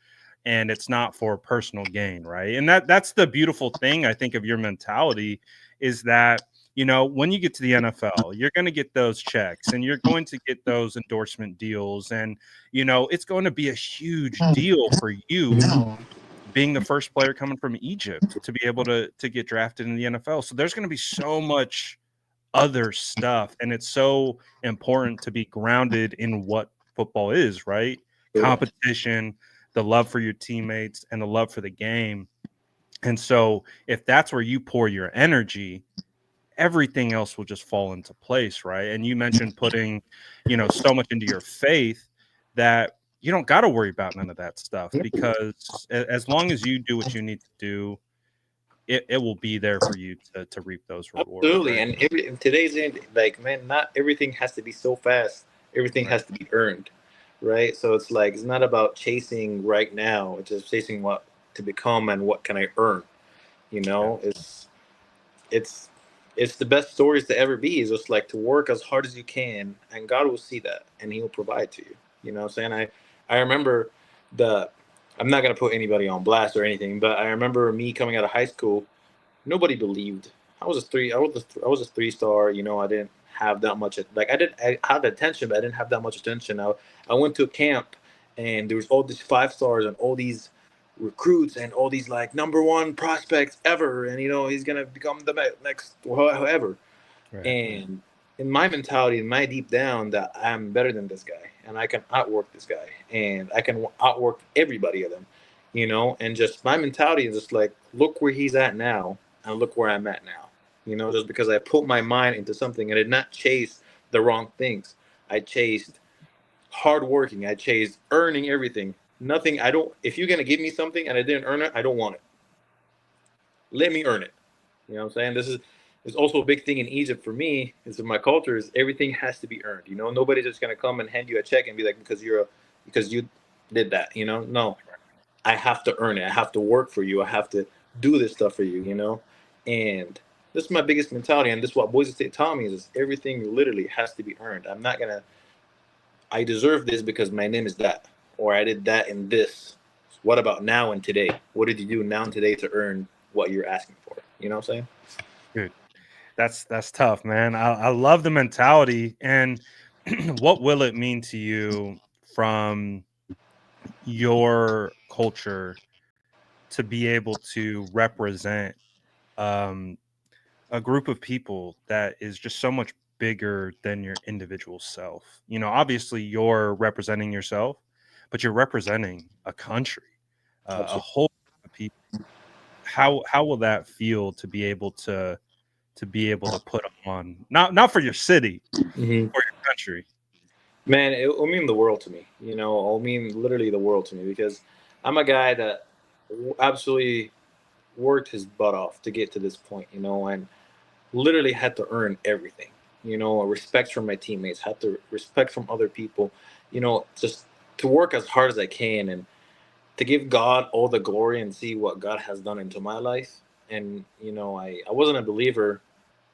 And it's not for personal gain, right? And that's the beautiful thing, I think, of your mentality is that, you know, when you get to the NFL, you're going to get those checks and you're going to get those endorsement deals. And, you know, it's going to be a huge deal for you being the first player coming from Egypt to be able to get drafted in the NFL. So there's going to be so much other stuff. And it's so important to be grounded in what football is, right? Competition, the love for your teammates, and the love for the game. And so if that's where you pour your energy, everything else will just fall into place, right? And you mentioned putting, you know, so much into your faith that you don't got to worry about none of that stuff, because as long as you do what you need to do, it will be there for you to reap those rewards. Absolutely. Right? And in today's end, like, man, not everything has to be so fast. Everything has to be earned, right? So it's like it's not about chasing right now. It's just chasing what to become and what can I earn. You know, it's it's the best stories to ever be. Is just like to work as hard as you can, and God will see that, and He will provide to you. You know what I'm saying? I remember the. I'm not gonna put anybody on blast or anything, but I remember me coming out of high school. Nobody believed. I was a 3-star. You know, I didn't have that much. Like I had attention, but I didn't have that much attention. I went to a camp, and there was all these 5-stars and all these recruits and all these like #1 prospects ever, and you know he's gonna become the next whoever. Right. And in my mentality, in my deep down, that I'm better than this guy, and I can outwork this guy, and I can outwork everybody of them, you know. And just my mentality is just like, look where he's at now, and look where I'm at now, you know. Just because I put my mind into something and did not chase the wrong things, I chased hard working, I chased earning everything. Nothing. I don't. If you're gonna give me something and I didn't earn it, I don't want it. Let me earn it. You know what I'm saying? This is also a big thing in Egypt for me. Is in my culture is everything has to be earned. You know, nobody's just gonna come and hand you a check and be like because you did that. You know, no, I have to earn it. I have to work for you. I have to do this stuff for you. You know, and this is my biggest mentality, and this is what Boise State taught me is everything literally has to be earned. I'm not gonna. I deserve this because my name is that, or I did that in this. What about now and today? What did you do now and today to earn what you're asking for? You know what I'm saying? Dude, that's tough, man. I love the mentality. And what will it mean to you from your culture to be able to represent um, a group of people that is just so much bigger than your individual self? You know, obviously you're representing yourself, but you're representing a country, a whole group of people. How will that feel to be able to put on not for your city, for your country? Man, it will mean the world to me. You know, it'll mean literally the world to me because I'm a guy that absolutely worked his butt off to get to this point, you know, and literally had to earn everything. You know, respect from my teammates, had to respect from other people, you know, just to work as hard as I can and to give God all the glory and see what God has done into my life. And, you know, I wasn't a believer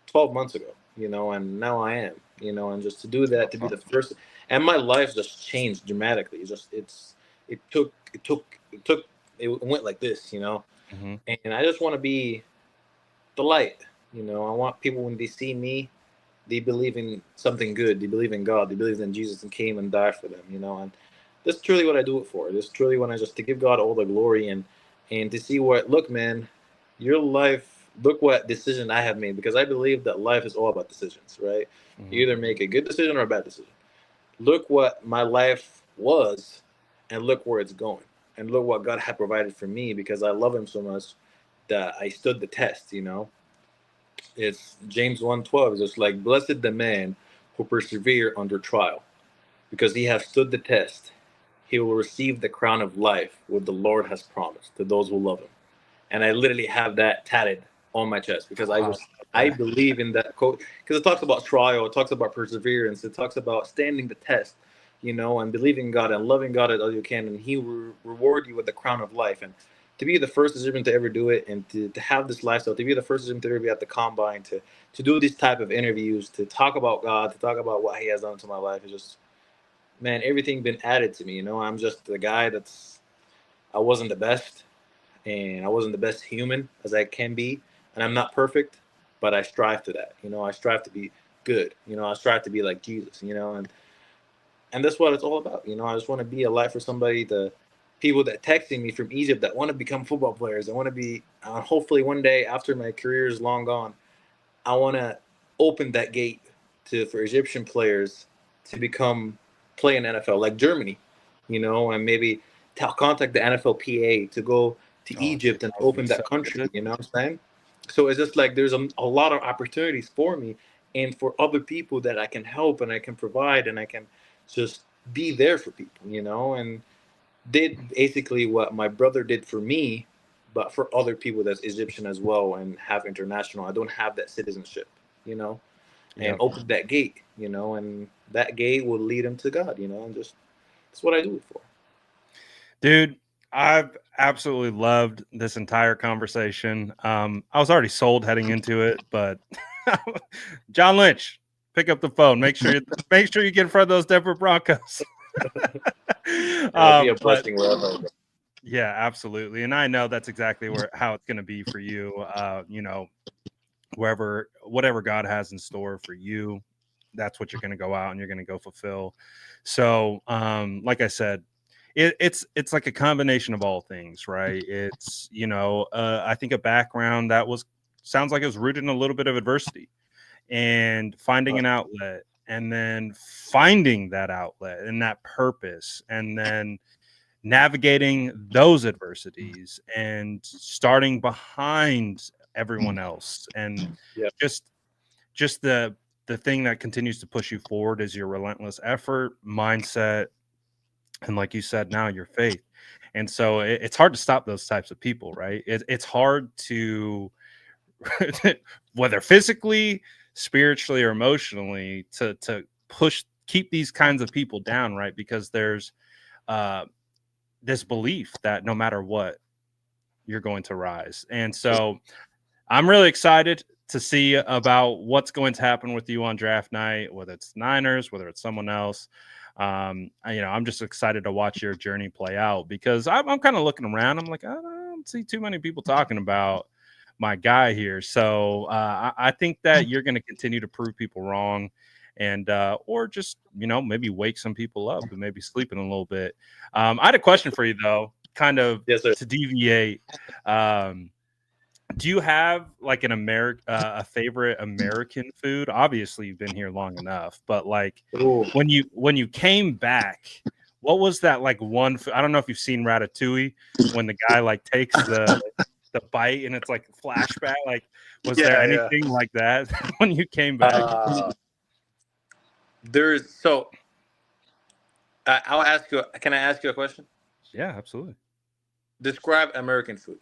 12 months ago, you know, and now I am, you know, and just to do that, to be the first, and my life just changed dramatically. It took, it went like this, you know, Mm-hmm. and I just want to be the light, you know. I want people when they see me, they believe in something good. They believe in God. They believe in Jesus and came and died for them, you know. And that's truly what I do it for. This is truly when I just to give God all the glory and to see what look, man, your life. Look what decision I have made because I believe that life is all about decisions, right? Mm-hmm. You either make a good decision or a bad decision. Look what my life was, and look where it's going, and look what God had provided for me because I love Him so much that I stood the test, you know. It's James 1:12. It's just like, blessed the man who persevere under trial, because he has stood the test. He will receive the crown of life, what the Lord has promised to those who love him. And I literally have that tatted on my chest because I believe in that quote because it talks about trial, it talks about perseverance, it talks about standing the test, you know, and believing God and loving God as you can, and He will reward you with the crown of life. And to be the first Egyptian to ever do it, and to have this lifestyle, to be the first Egyptian to ever be at the combine, to do these type of interviews, to talk about God, to talk about what He has done to my life, is just man, everything been added to me. You know, I'm just the guy I wasn't the best, and I wasn't the best human as I can be, and I'm not perfect, but I strive to that. You know, I strive to be good. You know, I strive to be like Jesus. You know, and that's what it's all about. You know, I just want to be a light for somebody. The people that texting me from Egypt that want to become football players. I want to be. Hopefully, one day after my career is long gone, I want to open that gate for Egyptian players to play in NFL like Germany, you know, and maybe contact the NFLPA to go to Oh, dude, Egypt and that would be open so that country. good. You know what I'm saying? So it's just like there's a lot of opportunities for me and for other people that I can help and I can provide and I can just be there for people, you know, and did basically what my brother did for me, but for other people that's Egyptian as well and have international. I don't have that citizenship, you know, and Yep. open that gate, you know, and that gate will lead him to God, you know, and just that's what I do it for. Dude, I've absolutely loved this entire conversation. I was already sold heading into it, but John Lynch, pick up the phone. Make sure you get in front of those Denver Broncos. It'll be a But blessing wherever I go. yeah, absolutely. And I know that's exactly how it's going to be for you. You know, whatever God has in store for you, that's what you're going to go out and you're going to go fulfill. So, like I said, it's like a combination of all things, right? It's, you know, I think a background that sounds like it was rooted in a little bit of adversity and finding an outlet, and then finding that outlet and that purpose, and then navigating those adversities and starting behind everyone else, and Yeah. just the thing that continues to push you forward is your relentless effort, mindset, and like you said, now your faith. And so it's hard to stop those types of people, right? It's hard to whether physically, spiritually, or emotionally to keep these kinds of people down, right? Because there's this belief that no matter what, you're going to rise. And so I'm really excited to see about what's going to happen with you on draft night, whether it's Niners, whether it's someone else. You know, I'm just excited to watch your journey play out, because I'm kind of looking around. I'm like, I don't see too many people talking about my guy here. So I think that you're going to continue to prove people wrong, and or just, you know, maybe wake some people up who may be sleeping a little bit. I had a question for you though, kind of Yes, sir. to deviate. Do you have like a favorite American food? Obviously, you've been here long enough, but like Ooh. when you came back, what was that like one? I don't know if you've seen Ratatouille, when the guy like takes the bite and it's like flashback. Like, was there anything like that when you came back? There's so I'll ask you. Can I ask you a question? Yeah, absolutely. Describe American food.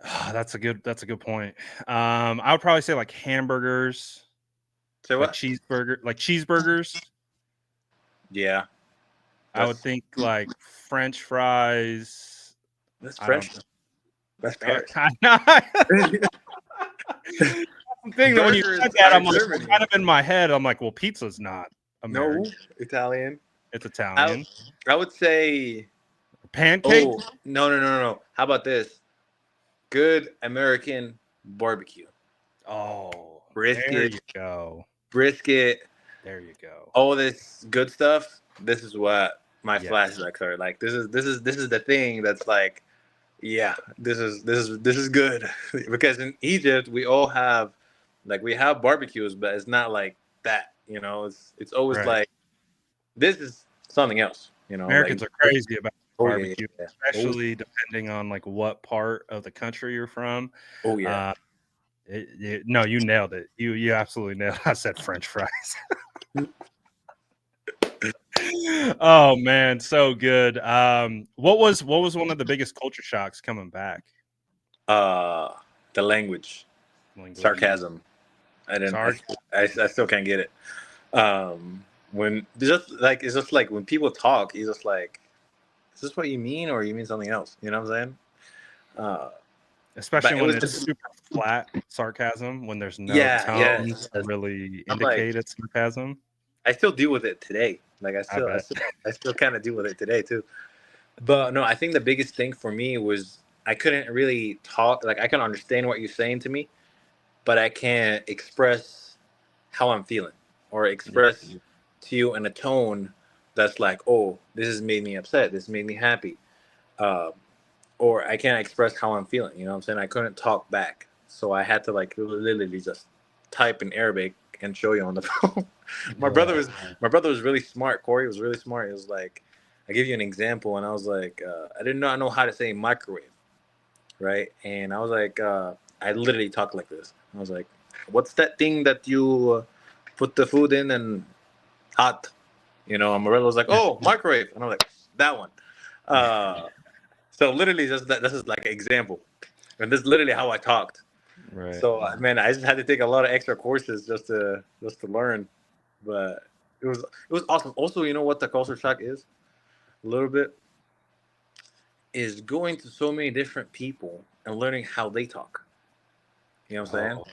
Oh, that's a good point. I would probably say like hamburgers, Say like what? cheeseburgers. Yeah. I would think like French fries. That's I don't French. know. That's Paris. The thing that when you Burgers said that, are I'm like, Germany. kind of in my head, I'm like, well, pizza's not American. No, Italian. It's Italian. I would say Pancake. Oh, no. How about this? Good American barbecue. Oh, Brisket. there you go. Brisket. There you go. All this good stuff. This is what my flashbacks are like. This is the thing that's like, yeah, this is good. Because in Egypt we all have we have barbecues, but it's not like that. You know, it's always Right. like this is something else. You know, Americans are crazy about barbecue, yeah. especially depending on like what part of the country you're from. Oh yeah. No, you nailed it. You absolutely nailed it. I said French fries. Oh man, so good. What was one of the biggest culture shocks coming back? The language. Sarcasm. I still can't get it. When it's just like when people talk, he's just like, is this what you mean, or you mean something else? You know what I'm saying? Especially when it's super flat sarcasm, when there's no tone to really indicate it's sarcasm. I still deal with it today. Like I still kind of deal with it today too. But no, I think the biggest thing for me was I couldn't really talk. Like I can understand what you're saying to me, but I can't express how I'm feeling or express to you in a tone that's like, oh, this has made me upset. This made me happy. Uh, or I can't express how I'm feeling. You know what I'm saying? I couldn't talk back. So I had to like literally just type in Arabic and show you on the phone. my brother was really smart. Corey was really smart. It was like, I give you an example, and I was like, I did not know how to say microwave, right? And I was like, I literally talked like this. I was like, what's that thing that you put the food in and hot? You know, and Morello was like, oh, microwave. And I'm like, that one. So literally just that, this is like an example. And this is literally how I talked. Right. So man, I just had to take a lot of extra courses just to learn. But it was awesome. Also, you know what the culture shock is? A little bit is going to so many different people and learning how they talk. You know what I'm saying?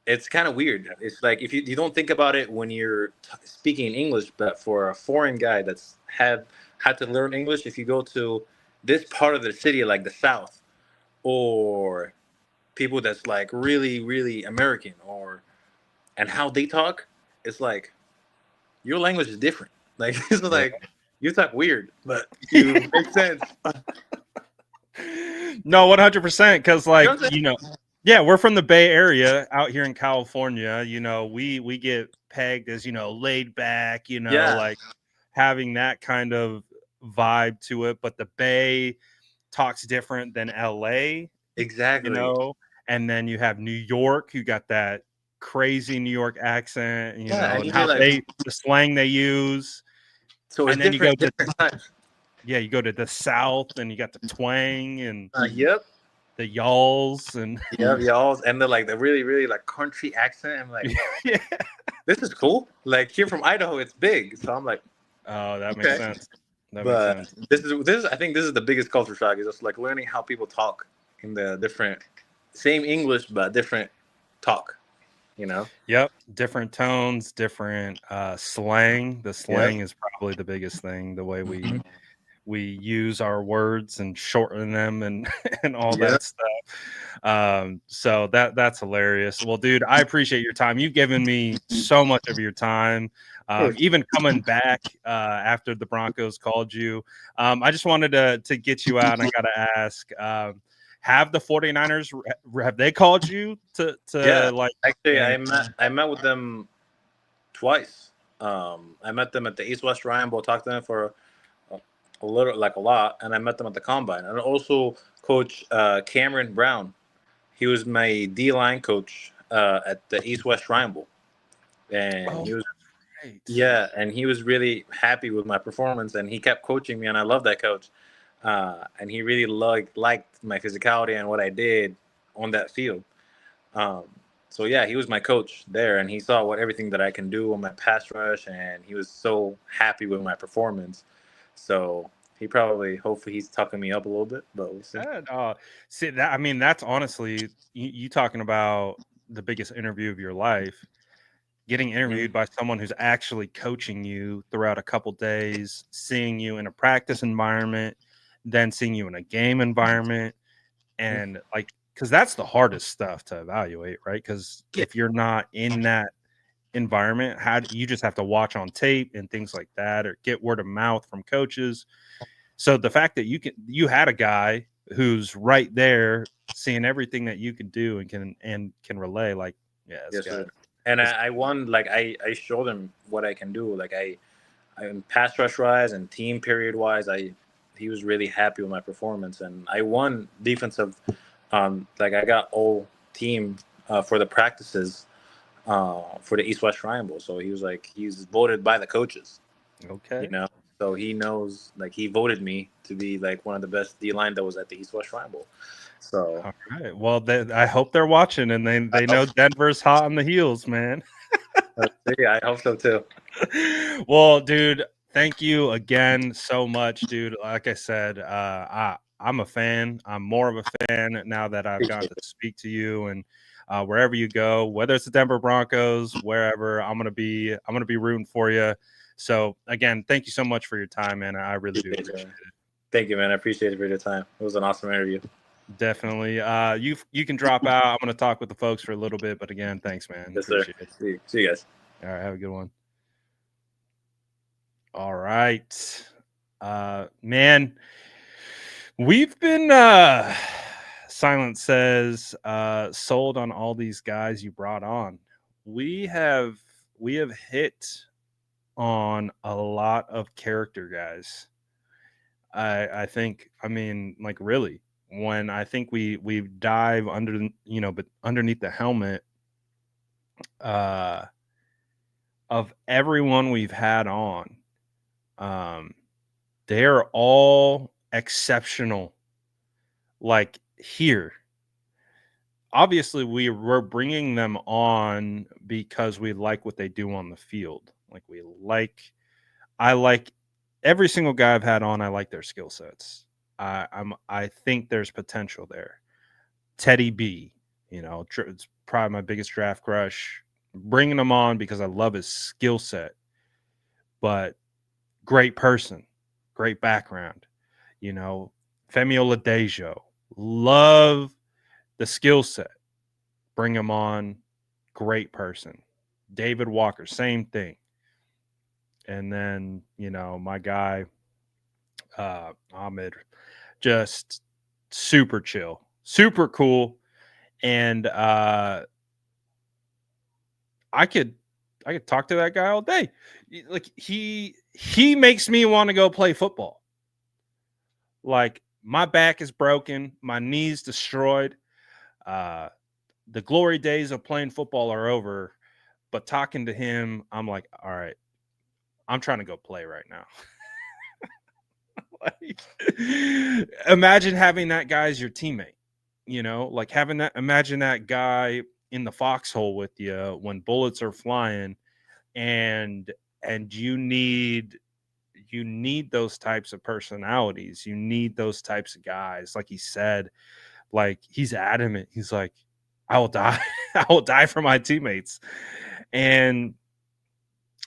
It's kind of weird. It's like if you don't think about it when you're speaking English, but for a foreign guy that's had to learn English, if you go to this part of the city, like the South, or people that's like really, really American, and how they talk, it's like your language is different. Like it's like you talk weird, but you make sense. No, 100%. Because like You know yeah, we're from the Bay Area out here in California. We get pegged as laid back. Yeah. Like having that kind of vibe to it. But the Bay talks different than LA. Exactly. And then you have New York. You got that crazy New York accent. And how like, the slang they use. So it's and then different, you go different times. Yeah, you go to the South and you got the twang and Yep. the y'alls and y'alls and the really, really like country accent. I'm like, yeah. This is cool. Like here from Idaho, it's big. So I'm like, oh, that makes sense. This is I think this is the biggest culture shock, is just like learning how people talk in the different, same English but different talk. Yep, different tones, different slang. The slang is probably the biggest thing. The way we use our words and shorten them and and all that stuff. So that's hilarious. Well, dude, I appreciate your time. You've given me so much of your time. Even coming back after the Broncos called you. I just wanted to get you out, and I gotta ask, have the 49ers, have they called you to like? Actually, I met with them twice. I met them at the East West Ryan Bowl, talked to them for a lot, and I met them at the Combine. And also Coach Cameron Brown, he was my D-line coach at the East West Ryan Bowl. And he was and he was really happy with my performance, and he kept coaching me, and I love that coach. And he really liked my physicality and what I did on that field. So yeah, he was my coach there, and he saw everything that I can do on my pass rush, and he was so happy with my performance. So hopefully he's tucking me up a little bit, but we'll see. See that, I mean, that's honestly you talking about the biggest interview of your life. Getting interviewed by someone who's actually coaching you throughout a couple days, seeing you in a practice environment, then seeing you in a game environment, and like, because that's the hardest stuff to evaluate, right? Because if you're not in that environment, you just have to watch on tape and things like that, or get word of mouth from coaches. So the fact that you had a guy who's right there, seeing everything that you can do and can relay, like, it's good. And I won, like I showed him what I can do. Like I pass rush wise and team period wise, he was really happy with my performance, and I won defensive. Like I got all team for the practices for the East West Shrine Bowl. So he's voted by the coaches. Okay. So he knows, like, he voted me to be like one of the best D-line that was at the East West Shrine Bowl. So all right. Well, I hope they're watching, and they know Denver's hot on the heels, man. Yeah, I hope so too. Well, dude, thank you again so much, dude. Like I said, I'm a fan. I'm more of a fan now that I've gotten to speak to you, and wherever you go, whether it's the Denver Broncos, wherever, I'm gonna be rooting for you. So again, thank you so much for your time, man. I really do appreciate it. Thank you, man. I appreciate it for your time. It was an awesome interview. Definitely. You can drop out. I'm gonna talk with the folks for a little bit, but again, thanks, man. Yes, Appreciate it. See you guys. All right, have a good one. All right. Man, we've been Silent says sold on all these guys you brought on. We have hit on a lot of character guys. I think, I mean, like, really, when I think we dive under, but underneath the helmet of everyone we've had on, they're all exceptional. Like, here, obviously we're bringing them on because we like what they do on the field. Like, I like every single guy I've had on. I like their skill sets. I think there's potential there. Teddy B, it's probably my biggest draft crush. Bringing him on because I love his skill set, but great person, great background. Femi Oladejo, love the skill set. Bring him on, great person. David Walker, same thing. And then, my guy, Ahmed, just super chill, super cool. And I could talk to that guy all day. Like, he makes me want to go play football. Like, my back is broken, my knees destroyed. The glory days of playing football are over, but talking to him, I'm like, all right, I'm trying to go play right now. Like, imagine having that guy as your teammate, like having that, imagine that guy in the foxhole with you when bullets are flying, and you need those types of personalities. You need those types of guys. Like he said, like, he's adamant. He's like, I will die. I will die for my teammates. And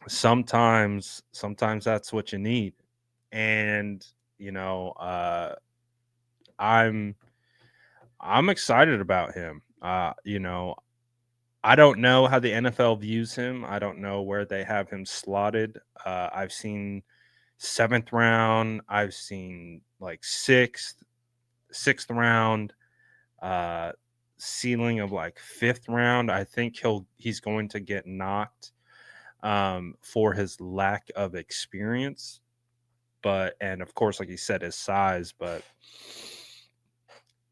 sometimes that's what you need. And, I'm excited about him. I don't know how the NFL views him. I don't know where they have him slotted. I've seen 7th round. I've seen like 6th round, ceiling of like 5th round. I think he's going to get knocked for his lack of experience. And of course, like he said, his size, but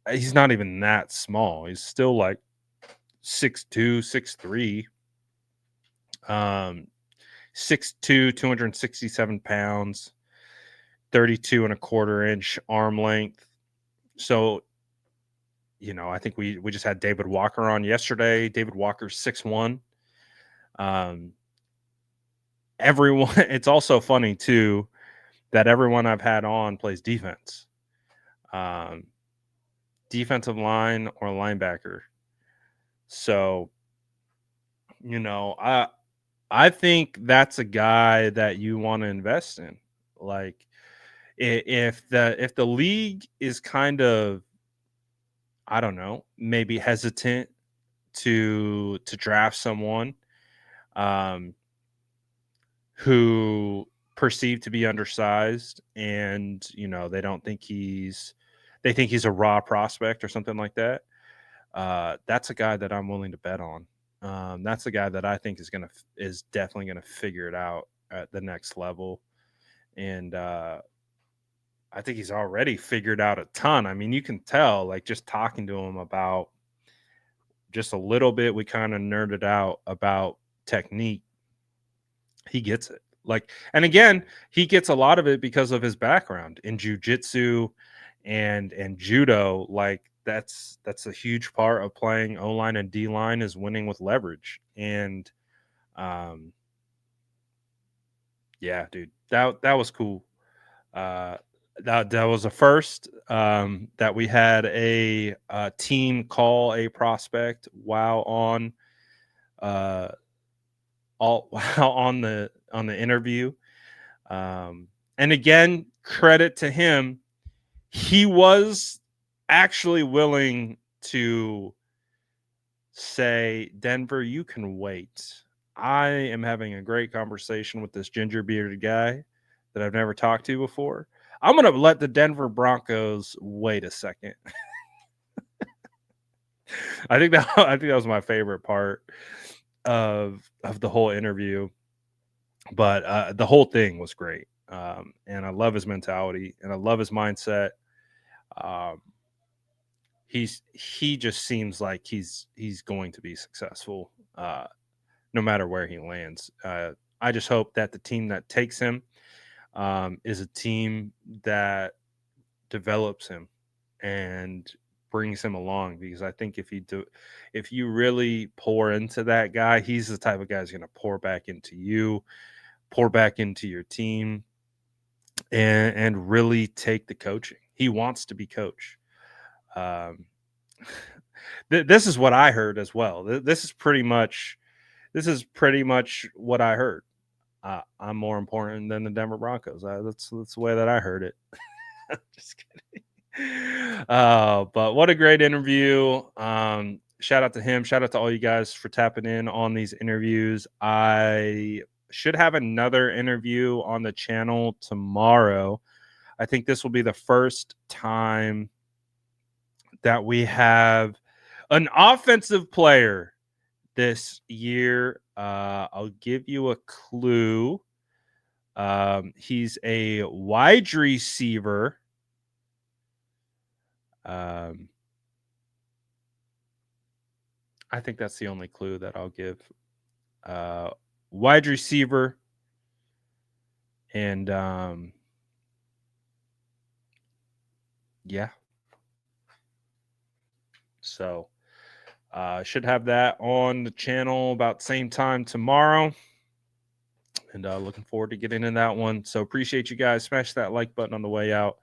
he's not even that small. He's still like 6'2", 6'3", 6'2", 267 pounds, 32 and a quarter inch arm length. So, I think we just had David Walker on yesterday. David Walker's 6'1". Everyone, it's also funny too that everyone I've had on plays defense, defensive line or linebacker. So, I think that's a guy that you want to invest in. Like, if the league is kind of, I don't know, maybe hesitant to draft someone who perceived to be undersized, and they don't think they think he's a raw prospect or something like that, that's a guy that I'm willing to bet on. That's a guy that I think is definitely gonna figure it out at the next level. And I think he's already figured out a ton. I mean, you can tell, like, just talking to him about just a little bit, we kind of nerded out about technique. He gets it. Like, and again, he gets a lot of it because of his background in jiu-jitsu and judo. Like, that's a huge part of playing O-line and D-line, is winning with leverage. And yeah, dude, that was cool. That was a first that we had a team call a prospect while on the interview. And again, credit to him. He was actually willing to say, Denver, you can wait. I am having a great conversation with this ginger bearded guy that I've never talked to before. I'm going to let the Denver Broncos wait a second. I think that was my favorite part of the whole interview. But the whole thing was great. And I love his mentality and I love his mindset. He just seems like he's going to be successful no matter where he lands. I just hope that the team that takes him is a team that develops him and brings him along, because I think if you really pour into that guy, he's the type of guy who's going to pour back into you, pour back into your team, and really take the coaching. He wants to be coach. This is what I heard as well. This is pretty much what I heard. I'm more important than the Denver Broncos. That's the way that I heard it. Just kidding. But what a great interview. Shout out to him. Shout out to all you guys for tapping in on these interviews. I should have another interview on the channel tomorrow. I think this will be the first time that we have an offensive player this year. I'll give you a clue. He's a wide receiver. I think that's the only clue that I'll give. Wide receiver. And yeah. So should have that on the channel about same time tomorrow. And looking forward to getting in that one. So appreciate you guys. Smash that like button on the way out.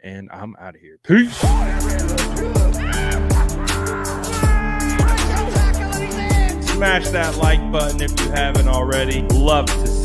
And I'm out of here. Peace. Smash that like button if you haven't already. Love to see